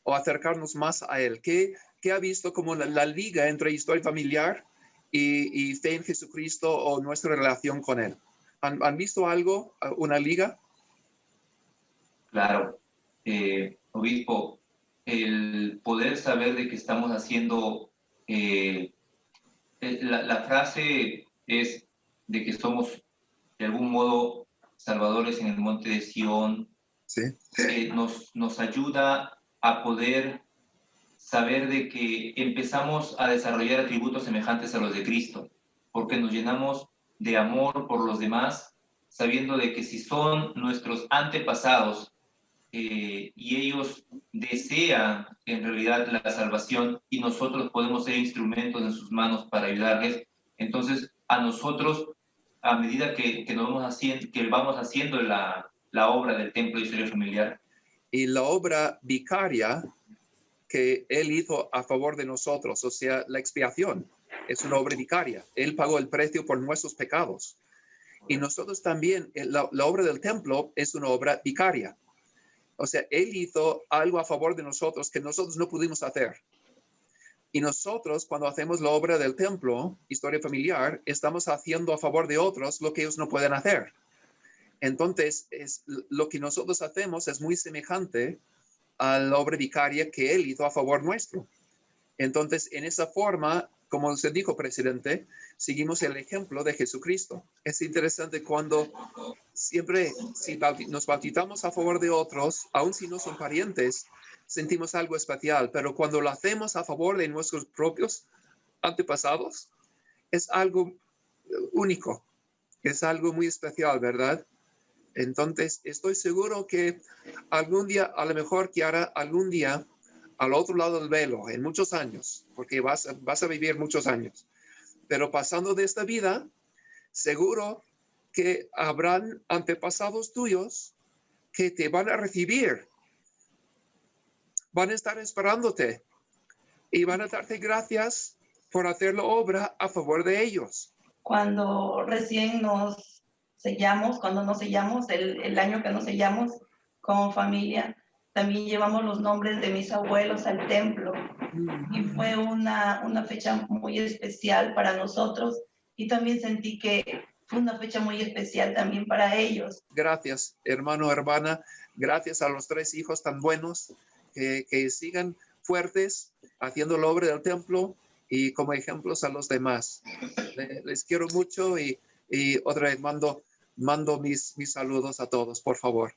o acercarnos más a Él? ¿Qué ha visto como la liga entre historia familiar y fe en Jesucristo o nuestra relación con Él? ¿Han visto algo, una liga? Claro, obispo, el poder saber de que estamos haciendo, la frase es de que somos de algún modo salvadores en el monte de Sión, nos ayuda a poder saber de que empezamos a desarrollar atributos semejantes a los de Cristo, porque nos llenamos de amor por los demás, sabiendo de que si son nuestros antepasados y ellos desean en realidad la salvación y nosotros podemos ser instrumentos en sus manos para ayudarles, entonces a nosotros, a medida que vamos haciendo la obra del Templo de Historia Familiar. Y la obra vicaria que Él hizo a favor de nosotros, o sea, la expiación, es una obra vicaria. Él pagó el precio por nuestros pecados. Y nosotros también, la obra del templo es una obra vicaria. O sea, Él hizo algo a favor de nosotros que nosotros no pudimos hacer. Y nosotros, cuando hacemos la obra del templo, historia familiar, estamos haciendo a favor de otros lo que ellos no pueden hacer. Entonces, lo que nosotros hacemos es muy semejante a la obra vicaria que Él hizo a favor nuestro. Entonces, en esa forma, como usted dijo, presidente, seguimos el ejemplo de Jesucristo. Es interesante cuando siempre, si nos bautizamos a favor de otros, aun si no son parientes, sentimos algo especial, pero cuando lo hacemos a favor de nuestros propios antepasados, es algo único, es algo muy especial, ¿verdad? Entonces, estoy seguro que algún día, a lo mejor, Kiara, algún día, al otro lado del velo, en muchos años, porque vas a vivir muchos años, pero pasando de esta vida, seguro que habrán antepasados tuyos que te van a recibir, van a estar esperándote y van a darte gracias por hacer la obra a favor de ellos. Cuando recién nos sellamos, cuando nos sellamos, el año que nos sellamos como familia, también llevamos los nombres de mis abuelos al templo y fue una fecha muy especial para nosotros y también sentí que fue una fecha muy especial también para ellos. Gracias, hermano, hermana. Gracias a los 3 hijos tan buenos que sigan fuertes haciendo la obra del templo y como ejemplos a los demás. Les quiero mucho y otra vez mando mis saludos a todos, por favor.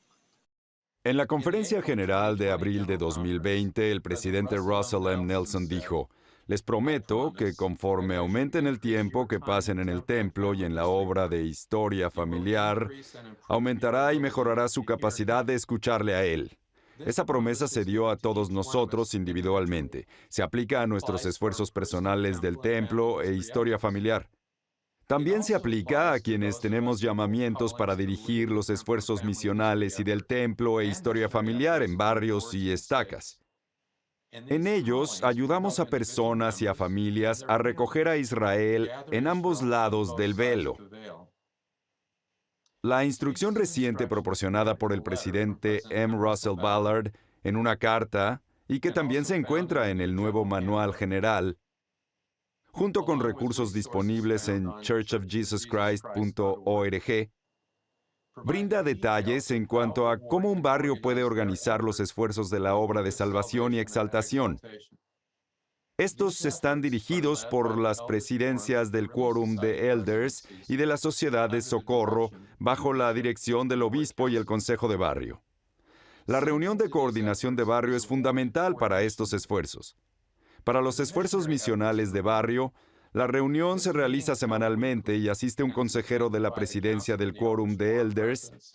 En la conferencia general de abril de 2020, el presidente Russell M. Nelson dijo: les prometo que conforme aumenten el tiempo que pasen en el templo y en la obra de historia familiar, aumentará y mejorará su capacidad de escucharle a él. Esa promesa se dio a todos nosotros individualmente. Se aplica a nuestros esfuerzos personales del templo e historia familiar. También se aplica a quienes tenemos llamamientos para dirigir los esfuerzos misionales y del templo e historia familiar en barrios y estacas. En ellos ayudamos a personas y a familias a recoger a Israel en ambos lados del velo. La instrucción reciente proporcionada por el presidente M. Russell Ballard en una carta, y que también se encuentra en el nuevo Manual General, junto con recursos disponibles en churchofjesuschrist.org, brinda detalles en cuanto a cómo un barrio puede organizar los esfuerzos de la obra de salvación y exaltación. Estos están dirigidos por las presidencias del Quórum de Elders y de la Sociedad de Socorro, bajo la dirección del obispo y el consejo de barrio. La reunión de coordinación de barrio es fundamental para estos esfuerzos. Para los esfuerzos misionales de barrio, la reunión se realiza semanalmente y asiste un consejero de la presidencia del Quórum de Elders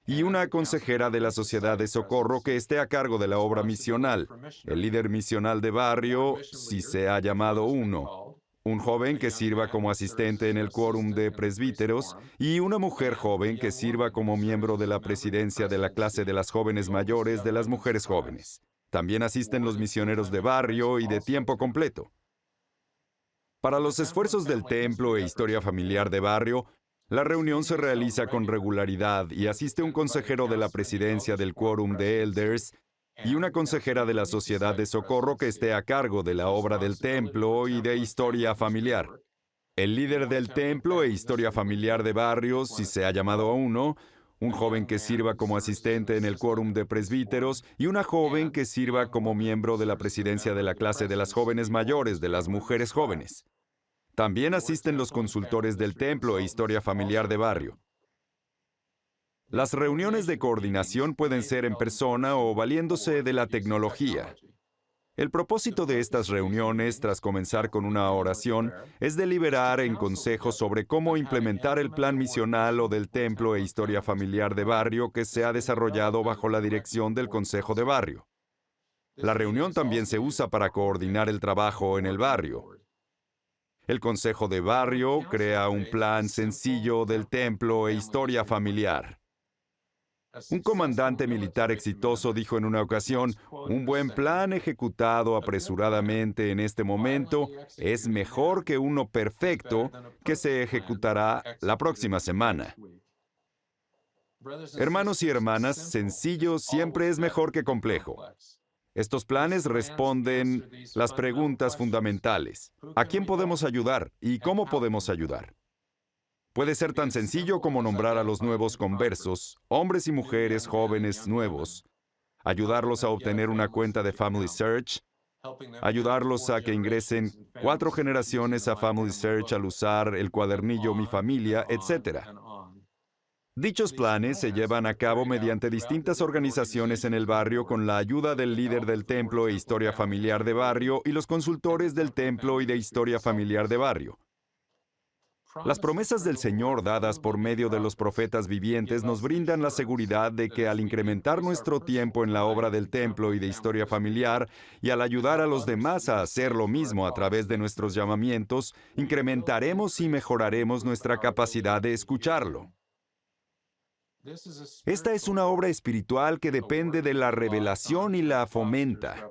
y una consejera de la Sociedad de Socorro que esté a cargo de la obra misional, el líder misional de barrio, si se ha llamado uno, un joven que sirva como asistente en el Quórum de presbíteros y una mujer joven que sirva como miembro de la presidencia de la clase de las jóvenes mayores de las mujeres jóvenes. También asisten los misioneros de barrio y de tiempo completo. Para los esfuerzos del templo e historia familiar de barrio, la reunión se realiza con regularidad y asiste un consejero de la presidencia del Quórum de Elders y una consejera de la Sociedad de Socorro que esté a cargo de la obra del templo y de historia familiar. El líder del templo e historia familiar de barrio, si se ha llamado a uno, un joven que sirva como asistente en el Quórum de presbíteros y una joven que sirva como miembro de la presidencia de la clase de las jóvenes mayores, de las mujeres jóvenes. También asisten los consultores del templo e historia familiar de barrio. Las reuniones de coordinación pueden ser en persona o valiéndose de la tecnología. El propósito de estas reuniones, tras comenzar con una oración, es deliberar en consejo sobre cómo implementar el plan misional o del templo e historia familiar de barrio que se ha desarrollado bajo la dirección del Consejo de Barrio. La reunión también se usa para coordinar el trabajo en el barrio. El Consejo de Barrio crea un plan sencillo del templo e historia familiar. Un comandante militar exitoso dijo en una ocasión, un buen plan ejecutado apresuradamente en este momento es mejor que uno perfecto que se ejecutará la próxima semana. Hermanos y hermanas, sencillo siempre es mejor que complejo. Estos planes responden las preguntas fundamentales. ¿A quién podemos ayudar y cómo podemos ayudar? Puede ser tan sencillo como nombrar a los nuevos conversos, hombres y mujeres jóvenes nuevos, ayudarlos a obtener una cuenta de Family Search, ayudarlos a que ingresen 4 generaciones a Family Search al usar el cuadernillo Mi Familia, etc. Dichos planes se llevan a cabo mediante distintas organizaciones en el barrio con la ayuda del líder del templo e historia familiar de barrio y los consultores del templo y de historia familiar de barrio. Las promesas del Señor dadas por medio de los profetas vivientes nos brindan la seguridad de que al incrementar nuestro tiempo en la obra del templo y de historia familiar y al ayudar a los demás a hacer lo mismo a través de nuestros llamamientos, incrementaremos y mejoraremos nuestra capacidad de escucharlo. Esta es una obra espiritual que depende de la revelación y la fomenta.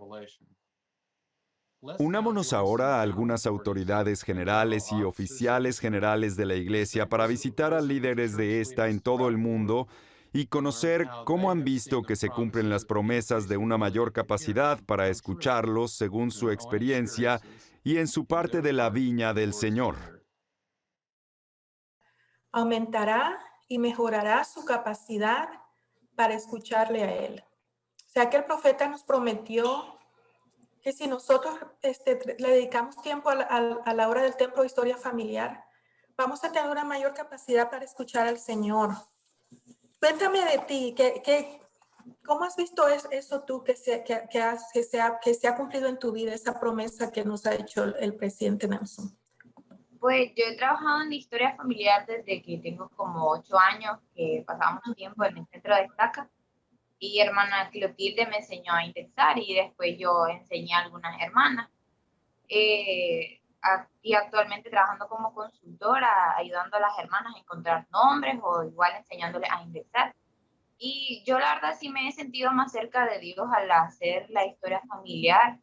Unámonos ahora a algunas autoridades generales y oficiales generales de la Iglesia para visitar a líderes de esta en todo el mundo y conocer cómo han visto que se cumplen las promesas de una mayor capacidad para escucharlos según su experiencia y en su parte de la viña del Señor. Aumentará y mejorará su capacidad para escucharle a Él. O sea que el profeta nos prometió que si nosotros le dedicamos tiempo a la hora del templo de historia familiar, vamos a tener una mayor capacidad para escuchar al Señor. Cuéntame de ti, ¿cómo has visto eso tú que se ha cumplido en tu vida, esa promesa que nos ha hecho el presidente Nelson? Pues yo he trabajado en historia familiar desde que tengo como 8 años, que pasaba mucho tiempo en el centro de Estaca. Y hermana Clotilde me enseñó a indexar y después yo enseñé a algunas hermanas. Y actualmente trabajando como consultora, ayudando a las hermanas a encontrar nombres o igual enseñándoles a indexar. Y yo la verdad sí me he sentido más cerca de Dios al hacer la historia familiar,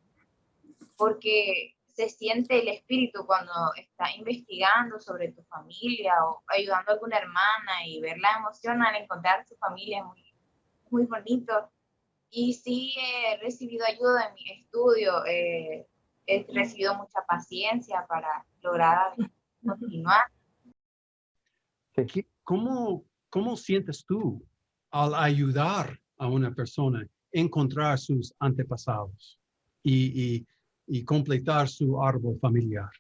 porque se siente el espíritu cuando estás investigando sobre tu familia o ayudando a alguna hermana y ver la emoción al encontrar su familia muy bonito. Y sí he recibido ayuda en mi estudio, he recibido mucha paciencia para lograr continuar. ¿Cómo sientes tú al ayudar a una persona a encontrar sus antepasados y completar su árbol familiar?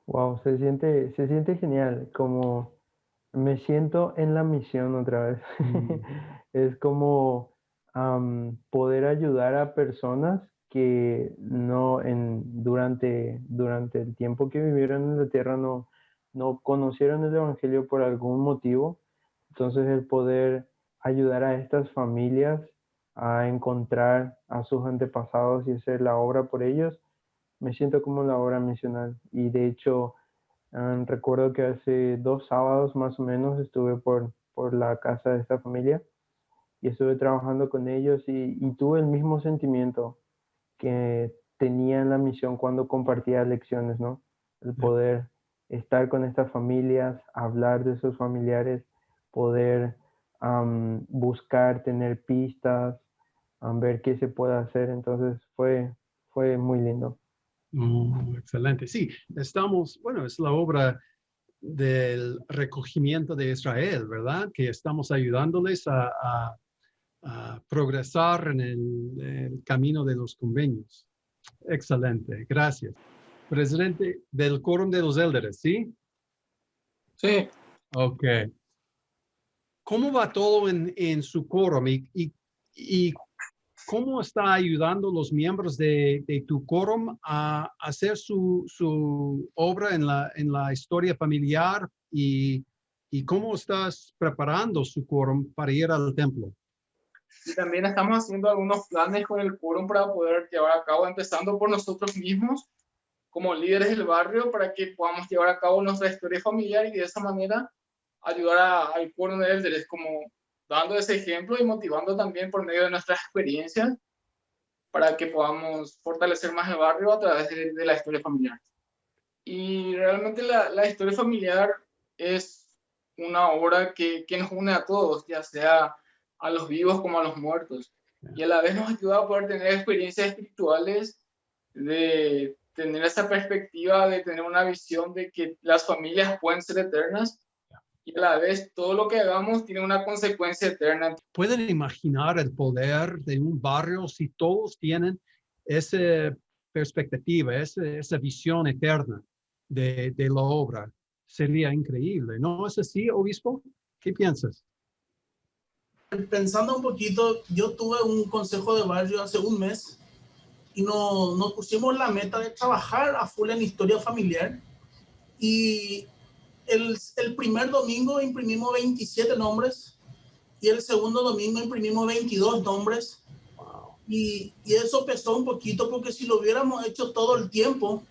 Wow, se siente genial, como me siento en la misión otra vez. Es como poder ayudar a personas que durante el tiempo que vivieron en la tierra no conocieron el Evangelio por algún motivo. Entonces el poder ayudar a estas familias a encontrar a sus antepasados y hacer la obra por ellos, me siento como la obra misional. Y de hecho, recuerdo que hace 2 sábados más o menos estuve por la casa de esta familia y estuve trabajando con ellos y tuve el mismo sentimiento que tenía en la misión cuando compartía lecciones, ¿no? El poder estar con estas familias, hablar de sus familiares, poder buscar, tener pistas, ver qué se puede hacer. Entonces fue muy lindo. Excelente. Sí, es la obra del recogimiento de Israel, ¿verdad? Que estamos ayudándoles a progresar en el camino de los convenios. Excelente, gracias. Presidente del Quórum de los Élderes, ¿sí? Sí. Ok. ¿Cómo va todo en su quórum y cómo está ayudando los miembros de tu quórum a hacer su obra en la historia familiar y cómo estás preparando su quórum para ir al templo? Y también estamos haciendo algunos planes con el quórum para poder llevar a cabo, empezando por nosotros mismos, como líderes del barrio, para que podamos llevar a cabo nuestra historia familiar y de esa manera ayudar al quórum de élderes, como dando ese ejemplo y motivando también por medio de nuestras experiencias para que podamos fortalecer más el barrio a través de la historia familiar. Y realmente la historia familiar es una obra que nos une a todos, ya sea a los vivos como a los muertos. Y a la vez nos ayuda a poder tener experiencias espirituales, de tener esa perspectiva, de tener una visión de que las familias pueden ser eternas y a la vez todo lo que hagamos tiene una consecuencia eterna. ¿Pueden imaginar el poder de un barrio si todos tienen esa perspectiva, esa visión eterna de la obra? Sería increíble, ¿no es así, obispo? ¿Qué piensas? Pensando un poquito, yo tuve un consejo de barrio hace un mes y nos pusimos la meta de trabajar a full en historia familiar. Y el primer domingo imprimimos 27 nombres y el segundo domingo imprimimos 22 nombres. Y eso pesó un poquito porque si lo hubiéramos hecho todo el tiempo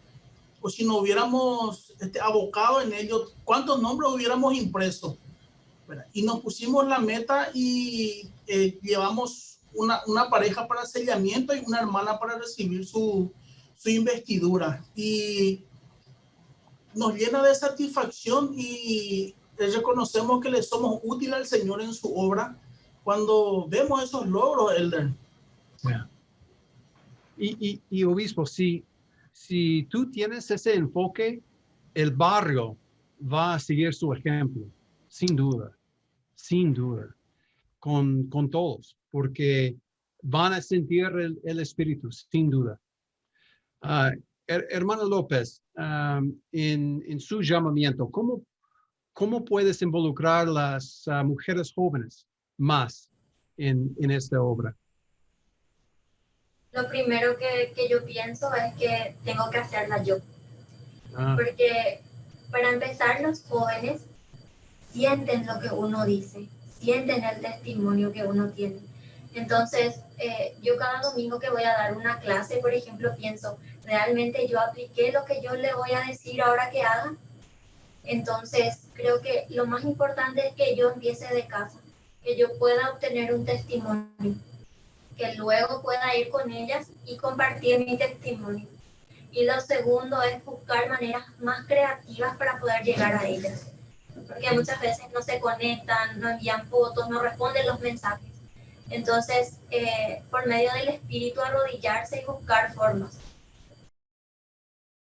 o si nos hubiéramos abocado en ello, ¿cuántos nombres hubiéramos impreso? Y nos pusimos la meta y llevamos una pareja para sellamiento y una hermana para recibir su investidura. Y nos llena de satisfacción y reconocemos que le somos útiles al Señor en su obra cuando vemos esos logros, Elder. Yeah. Y obispo, si tú tienes ese enfoque, el barrio va a seguir su ejemplo, sin duda, con todos, porque van a sentir el espíritu, sin duda. Hermano López, en su llamamiento, ¿cómo puedes involucrar las mujeres jóvenes más en esta obra? Lo primero que yo pienso es que tengo que hacerla yo. Porque para empezar, los jóvenes sienten lo que uno dice, sienten el testimonio que uno tiene. Entonces, yo cada domingo que voy a dar una clase, por ejemplo, pienso, ¿realmente yo apliqué lo que yo le voy a decir ahora que haga? Entonces, creo que lo más importante es que yo empiece de casa, que yo pueda obtener un testimonio, que luego pueda ir con ellas y compartir mi testimonio. Y lo segundo es buscar maneras más creativas para poder llegar a ellas, porque muchas veces no se conectan, no envían fotos, no responden los mensajes. Entonces, por medio del espíritu, arrodillarse y buscar formas.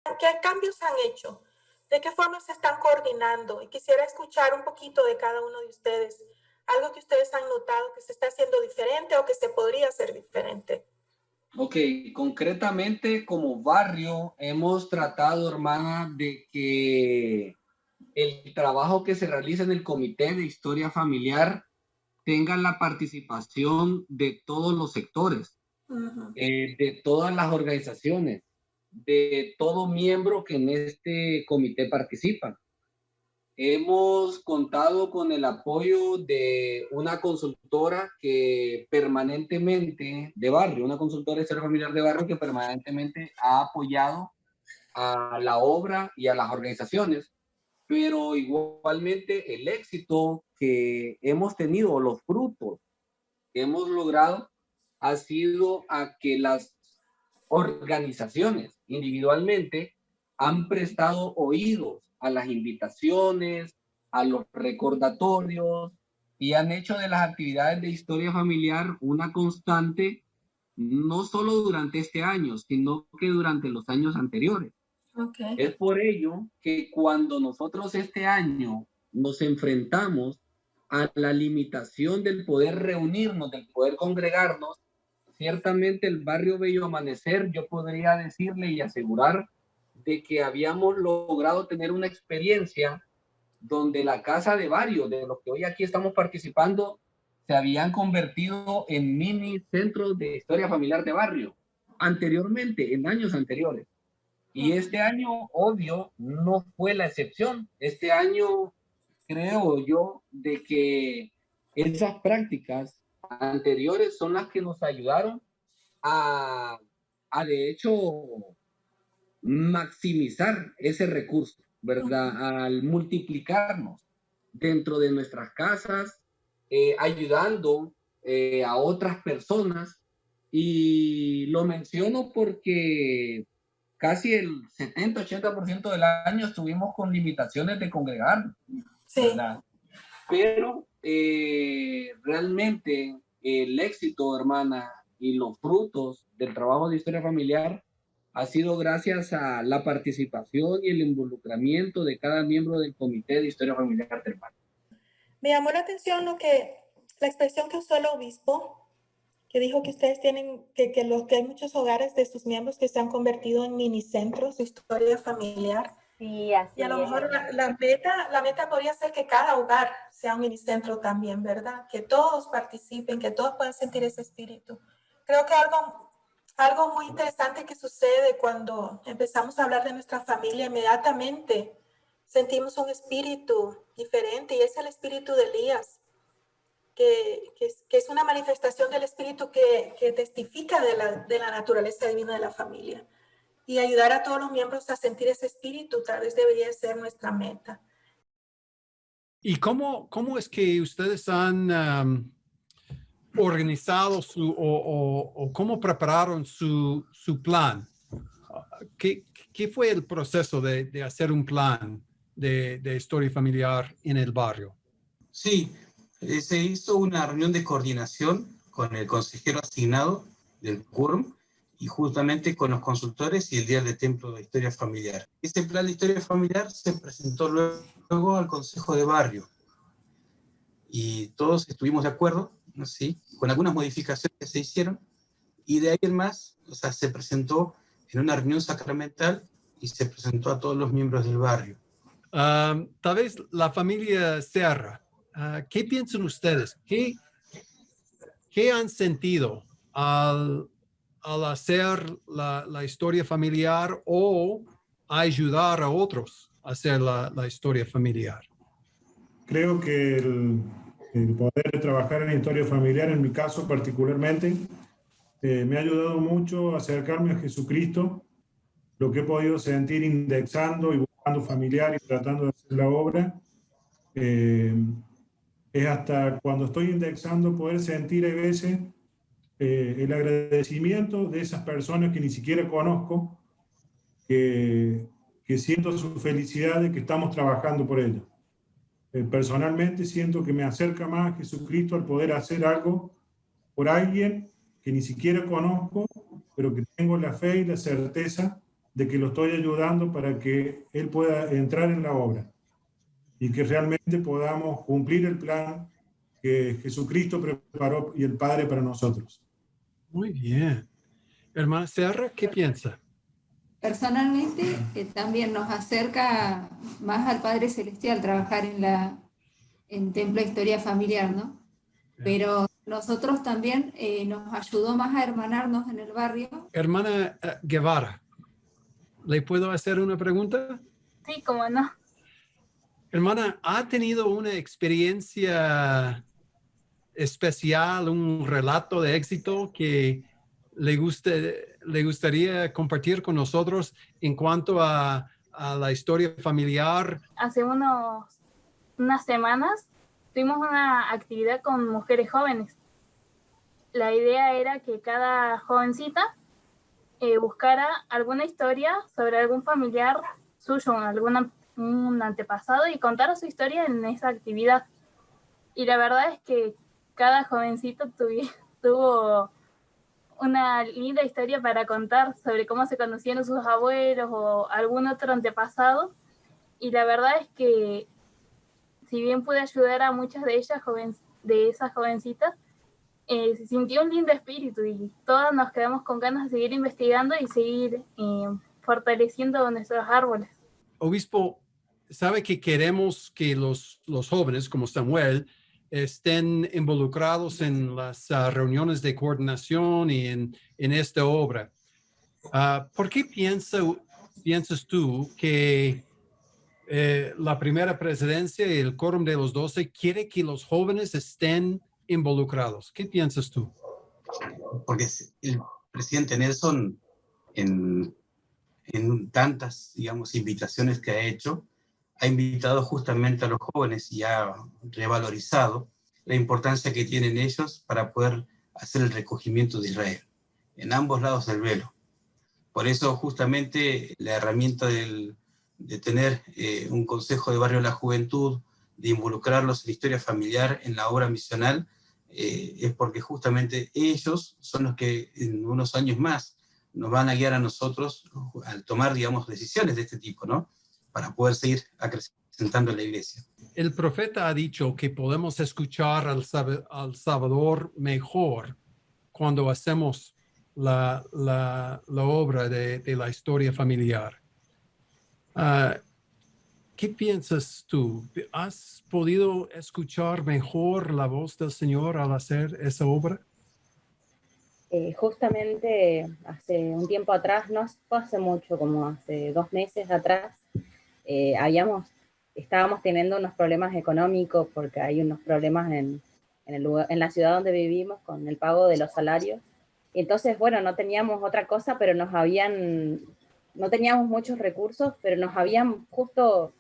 ¿Qué cambios han hecho? ¿De qué forma se están coordinando? Y quisiera escuchar un poquito de cada uno de ustedes. Algo que ustedes han notado que se está haciendo diferente o que se podría hacer diferente. Ok, concretamente como barrio hemos tratado, hermana, de que el trabajo que se realiza en el Comité de Historia Familiar tenga la participación de todos los sectores, de todas las organizaciones, de todo miembro que en este comité participa. Hemos contado con el apoyo de una consultora que permanentemente de barrio, una consultora de historia familiar de barrio que permanentemente ha apoyado a la obra y a las organizaciones, pero igualmente el éxito que hemos tenido, los frutos que hemos logrado, ha sido a que las organizaciones individualmente han prestado oídos a las invitaciones, a los recordatorios y han hecho de las actividades de historia familiar una constante, no solo durante este año, sino que durante los años anteriores. Okay. Es por ello que cuando nosotros este año nos enfrentamos a la limitación del poder reunirnos, del poder congregarnos, ciertamente el barrio Bello Amanecer, yo podría decirle y asegurar de que habíamos logrado tener una experiencia donde la casa de varios de los que hoy aquí estamos participando se habían convertido en mini centros de historia familiar de barrio, anteriormente, en años anteriores. Y este año, obvio, no fue la excepción. Este año creo yo de que esas prácticas anteriores son las que nos ayudaron a de hecho, maximizar ese recurso, ¿verdad? Al multiplicarnos dentro de nuestras casas, ayudando a otras personas. Y lo menciono porque casi el 70-80% del año estuvimos con limitaciones de congregar, ¿verdad? Pero realmente el éxito, hermana, y los frutos del trabajo de historia familiar ha sido gracias a la participación y el involucramiento de cada miembro del Comité de Historia Familiar del Barrio. Me llamó la atención la expresión que usó el obispo, que dijo que ustedes tienen, que hay muchos hogares de sus miembros que se han convertido en minicentros de historia familiar. Sí, así y a lo mejor la meta podría ser que cada hogar sea un minicentro también, ¿verdad? Que todos participen, que todos puedan sentir ese espíritu. Creo que algo muy interesante que sucede cuando empezamos a hablar de nuestra familia, inmediatamente sentimos un espíritu diferente, y es el espíritu de Elías, que es una manifestación del espíritu que testifica de la naturaleza divina de la familia. Y ayudar a todos los miembros a sentir ese espíritu tal vez debería ser nuestra meta. ¿Y cómo es que ustedes han organizado o cómo prepararon su plan? ¿Qué fue el proceso de hacer un plan de historia familiar en el barrio? Sí, se hizo una reunión de coordinación con el consejero asignado del quórum y justamente con los consultores y el Día del Templo de Historia Familiar. Este plan de historia familiar se presentó luego al Consejo de Barrio y todos estuvimos de acuerdo, ¿sí?, con algunas modificaciones que se hicieron, y de ahí en más, o sea, se presentó en una reunión sacramental y se presentó a todos los miembros del barrio. Tal vez la familia Serra, ¿qué piensan ustedes? ¿Qué han sentido al hacer la historia familiar o ayudar a otros a hacer la historia familiar? Creo que el poder trabajar en historia familiar, en mi caso particularmente, me ha ayudado mucho a acercarme a Jesucristo. Lo que he podido sentir indexando y buscando familiar y tratando de hacer la obra, es hasta cuando estoy indexando poder sentir a veces el agradecimiento de esas personas que ni siquiera conozco, que siento su felicidad de que estamos trabajando por ellos. Personalmente siento que me acerca más a Jesucristo al poder hacer algo por alguien que ni siquiera conozco, pero que tengo la fe y la certeza de que lo estoy ayudando para que Él pueda entrar en la obra y que realmente podamos cumplir el plan que Jesucristo preparó y el Padre para nosotros. Muy bien. Hermana Serra, ¿qué piensa? Personalmente, también nos acerca más al Padre Celestial trabajar en Templo de Historia Familiar, ¿no? Pero nosotros también nos ayudó más a hermanarnos en el barrio. Hermana Guevara, ¿le puedo hacer una pregunta? Sí, cómo no. Hermana, ¿ha tenido una experiencia especial, un relato de éxito que le gustaría compartir con nosotros en cuanto a la historia familiar? Hace unas semanas tuvimos una actividad con mujeres jóvenes. La idea era que cada jovencita buscara alguna historia sobre algún familiar suyo, un antepasado, y contara su historia en esa actividad. Y la verdad es que cada jovencito tuvo una linda historia para contar sobre cómo se conocieron sus abuelos o algún otro antepasado. Y la verdad es que si bien pude ayudar a muchas de ellas, de esas jovencitas, se sintió un lindo espíritu y todas nos quedamos con ganas de seguir investigando y seguir fortaleciendo nuestros árboles. Obispo, sabe que queremos que los jóvenes como Samuel estén involucrados en las reuniones de coordinación y en esta obra. ¿Por qué piensas tú que la primera presidencia y el quórum de los 12 quiere que los jóvenes estén involucrados? ¿Qué piensas tú? Porque el presidente Nelson, en tantas, digamos, invitaciones que ha hecho, ha invitado justamente a los jóvenes y ha revalorizado la importancia que tienen ellos para poder hacer el recogimiento de Israel, en ambos lados del velo. Por eso justamente la herramienta de tener un consejo de barrio de la juventud, de involucrarlos en la historia familiar, en la obra misional, es porque justamente ellos son los que en unos años más nos van a guiar a nosotros al tomar, digamos, decisiones de este tipo, ¿no? Para poder seguir acrecentando la iglesia. El profeta ha dicho que podemos escuchar al Salvador mejor cuando hacemos la obra de la historia familiar. ¿Qué piensas tú? ¿Has podido escuchar mejor la voz del Señor al hacer esa obra? Justamente hace un tiempo atrás, no fue hace mucho, como hace 2 meses atrás, estábamos teniendo unos problemas económicos porque hay unos problemas en la ciudad donde vivimos con el pago de los salarios. Y entonces, bueno, no teníamos otra cosa, pero no teníamos muchos recursos, pero nos habían justo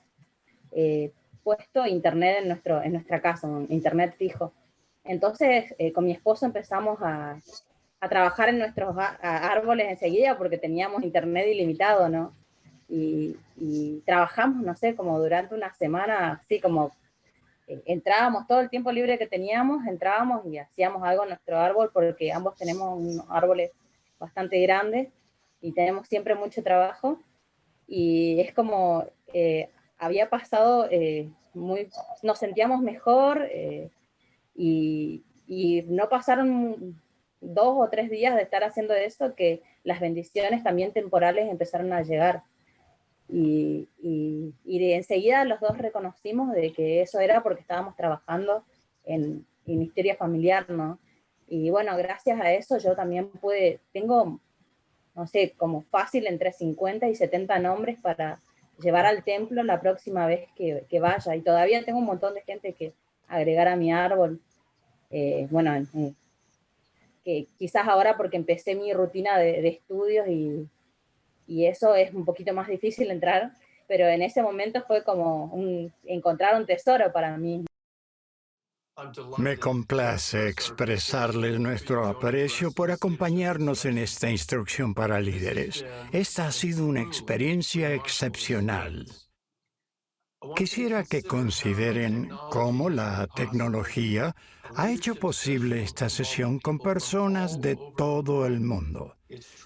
puesto internet en nuestra casa, un internet fijo. Entonces, con mi esposo empezamos a trabajar en nuestros árboles enseguida porque teníamos internet ilimitado, ¿no? Y trabajamos, no sé, como durante una semana, así como entrábamos todo el tiempo libre que teníamos, entrábamos y hacíamos algo en nuestro árbol porque ambos tenemos unos árboles bastante grandes y tenemos siempre mucho trabajo. Y es como había pasado, nos sentíamos mejor y no pasaron 2 o 3 días de estar haciendo eso que las bendiciones también temporales empezaron a llegar. Y enseguida los dos reconocimos de que eso era porque estábamos trabajando en historia familiar, ¿no? Y bueno, gracias a eso yo también tengo, no sé, como fácil entre 50 y 70 nombres para llevar al templo la próxima vez que vaya. Y todavía tengo un montón de gente que agregar a mi árbol. Bueno, que quizás ahora porque empecé mi rutina de estudios y eso es un poquito más difícil entrar, pero en ese momento fue como encontrar un tesoro para mí. Me complace expresarles nuestro aprecio por acompañarnos en esta instrucción para líderes. Esta ha sido una experiencia excepcional. Quisiera que consideren cómo la tecnología ha hecho posible esta sesión con personas de todo el mundo.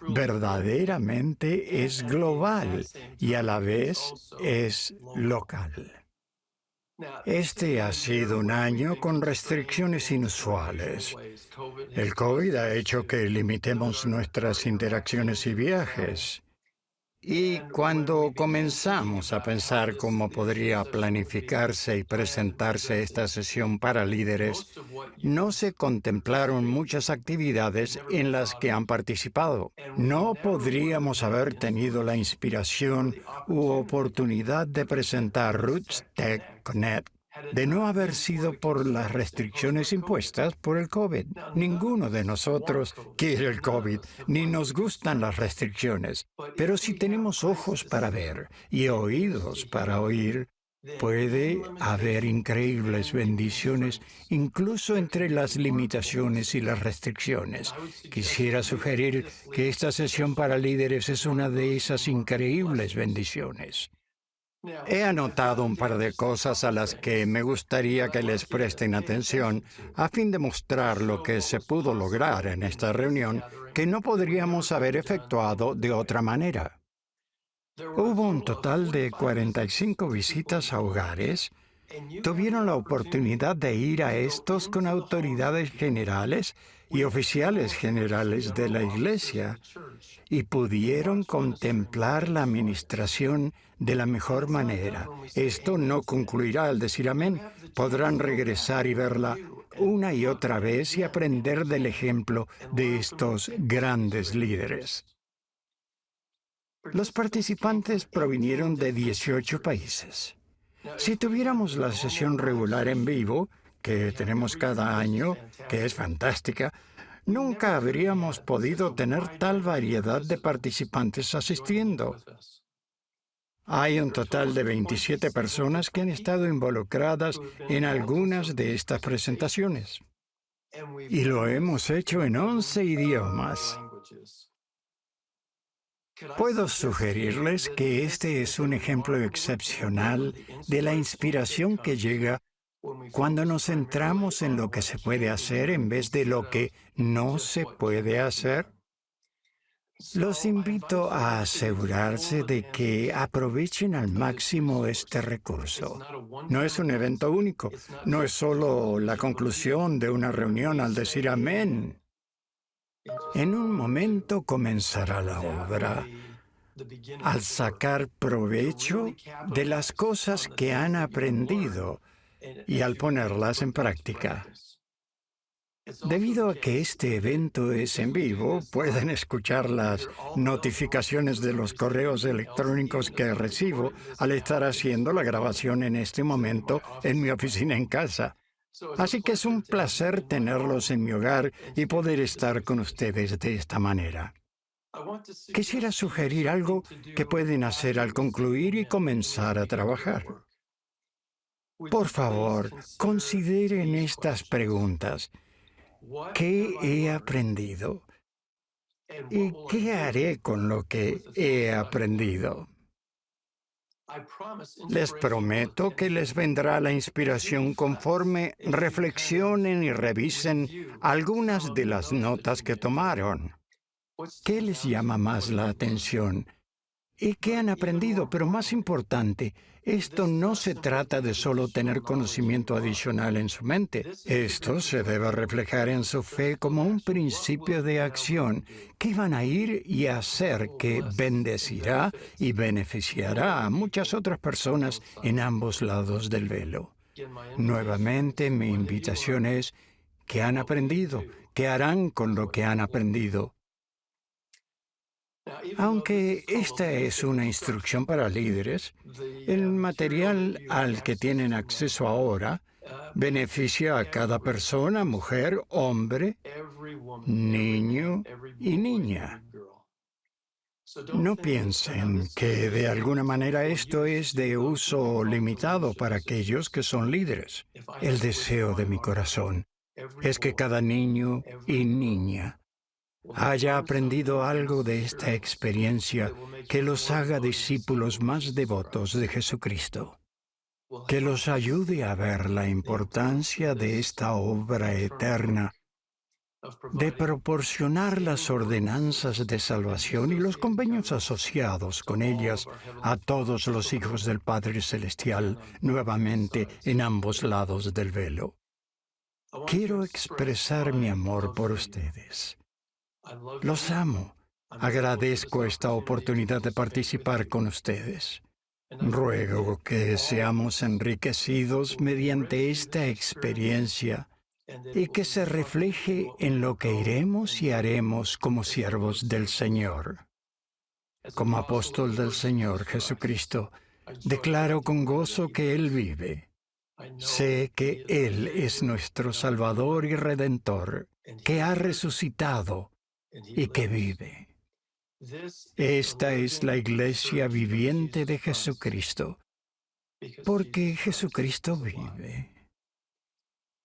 Verdaderamente es global y a la vez es local. Este ha sido un año con restricciones inusuales. El COVID ha hecho que limitemos nuestras interacciones y viajes. Y cuando comenzamos a pensar cómo podría planificarse y presentarse esta sesión para líderes, no se contemplaron muchas actividades en las que han participado. No podríamos haber tenido la inspiración u oportunidad de presentar Roots Tech Connect de no haber sido por las restricciones impuestas por el COVID. Ninguno de nosotros quiere el COVID, ni nos gustan las restricciones. Pero si tenemos ojos para ver y oídos para oír, puede haber increíbles bendiciones incluso entre las limitaciones y las restricciones. Quisiera sugerir que esta sesión para líderes es una de esas increíbles bendiciones. He anotado un par de cosas a las que me gustaría que les presten atención a fin de mostrar lo que se pudo lograr en esta reunión que no podríamos haber efectuado de otra manera. Hubo un total de 45 visitas a hogares. Tuvieron la oportunidad de ir a estos con autoridades generales y oficiales generales de la iglesia y pudieron contemplar la administración de la mejor manera. Esto no concluirá al decir amén. Podrán regresar y verla una y otra vez y aprender del ejemplo de estos grandes líderes. Los participantes provinieron de 18 países. Si tuviéramos la sesión regular en vivo, que tenemos cada año, que es fantástica, nunca habríamos podido tener tal variedad de participantes asistiendo. Hay un total de 27 personas que han estado involucradas en algunas de estas presentaciones. Y lo hemos hecho en 11 idiomas. Puedo sugerirles que este es un ejemplo excepcional de la inspiración que llega cuando nos centramos en lo que se puede hacer en vez de lo que no se puede hacer. Los invito a asegurarse de que aprovechen al máximo este recurso. No es un evento único, no es solo la conclusión de una reunión al decir amén. En un momento comenzará la obra. Al sacar provecho de las cosas que han aprendido y al ponerlas en práctica. Debido a que este evento es en vivo, pueden escuchar las notificaciones de los correos electrónicos que recibo al estar haciendo la grabación en este momento en mi oficina en casa. Así que es un placer tenerlos en mi hogar y poder estar con ustedes de esta manera. Quisiera sugerir algo que pueden hacer al concluir y comenzar a trabajar. Por favor, consideren estas preguntas. ¿Qué he aprendido? ¿Y qué haré con lo que he aprendido? Les prometo que les vendrá la inspiración conforme reflexionen y revisen algunas de las notas que tomaron. ¿Qué les llama más la atención? ¿Y qué han aprendido? Pero más importante, esto no se trata de solo tener conocimiento adicional en su mente. Esto se debe reflejar en su fe como un principio de acción que van a ir y hacer que bendecirá y beneficiará a muchas otras personas en ambos lados del velo. Nuevamente, mi invitación es, ¿qué han aprendido? ¿Qué harán con lo que han aprendido? Aunque esta es una instrucción para líderes, el material al que tienen acceso ahora beneficia a cada persona, mujer, hombre, niño y niña. No piensen que de alguna manera esto es de uso limitado para aquellos que son líderes. El deseo de mi corazón es que cada niño y niña haya aprendido algo de esta experiencia que los haga discípulos más devotos de Jesucristo, que los ayude a ver la importancia de esta obra eterna, de proporcionar las ordenanzas de salvación y los convenios asociados con ellas a todos los hijos del Padre Celestial, nuevamente en ambos lados del velo. Quiero expresar mi amor por ustedes. Los amo. Agradezco esta oportunidad de participar con ustedes. Ruego que seamos enriquecidos mediante esta experiencia y que se refleje en lo que iremos y haremos como siervos del Señor. Como apóstol del Señor Jesucristo, declaro con gozo que Él vive. Sé que Él es nuestro Salvador y Redentor, que ha resucitado y que vive. Esta es la iglesia viviente de Jesucristo, porque Jesucristo vive.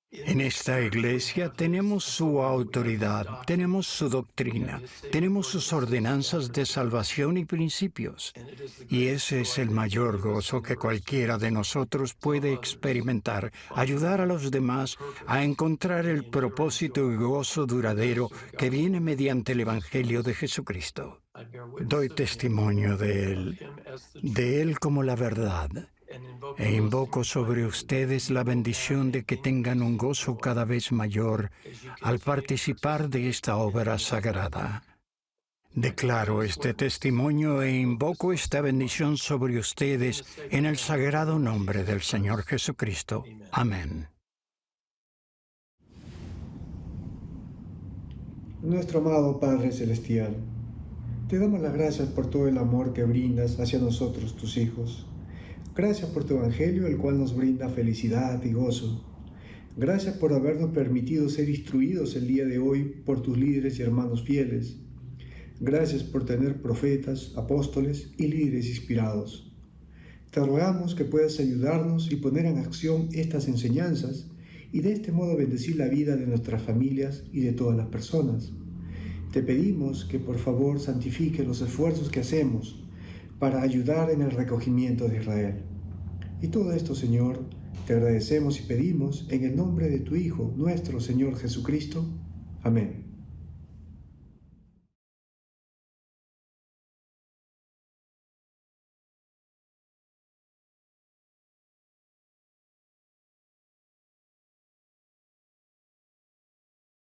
En esta iglesia tenemos su autoridad, tenemos su doctrina, tenemos sus ordenanzas de salvación y principios. Y ese es el mayor gozo que cualquiera de nosotros puede experimentar, ayudar a los demás a encontrar el propósito y gozo duradero que viene mediante el Evangelio de Jesucristo. Doy testimonio de Él como la verdad. E invoco sobre ustedes la bendición de que tengan un gozo cada vez mayor al participar de esta obra sagrada. Declaro este testimonio e invoco esta bendición sobre ustedes en el sagrado nombre del Señor Jesucristo. Amén. Nuestro amado Padre Celestial, te damos las gracias por todo el amor que brindas hacia nosotros, tus hijos. Gracias por tu Evangelio, el cual nos brinda felicidad y gozo. Gracias por habernos permitido ser instruidos el día de hoy por tus líderes y hermanos fieles. Gracias por tener profetas, apóstoles y líderes inspirados. Te rogamos que puedas ayudarnos y poner en acción estas enseñanzas y de este modo bendecir la vida de nuestras familias y de todas las personas. Te pedimos que por favor santifique los esfuerzos que hacemos para ayudar en el recogimiento de Israel. Y todo esto, Señor, te agradecemos y pedimos en el nombre de tu Hijo, nuestro Señor Jesucristo. Amén.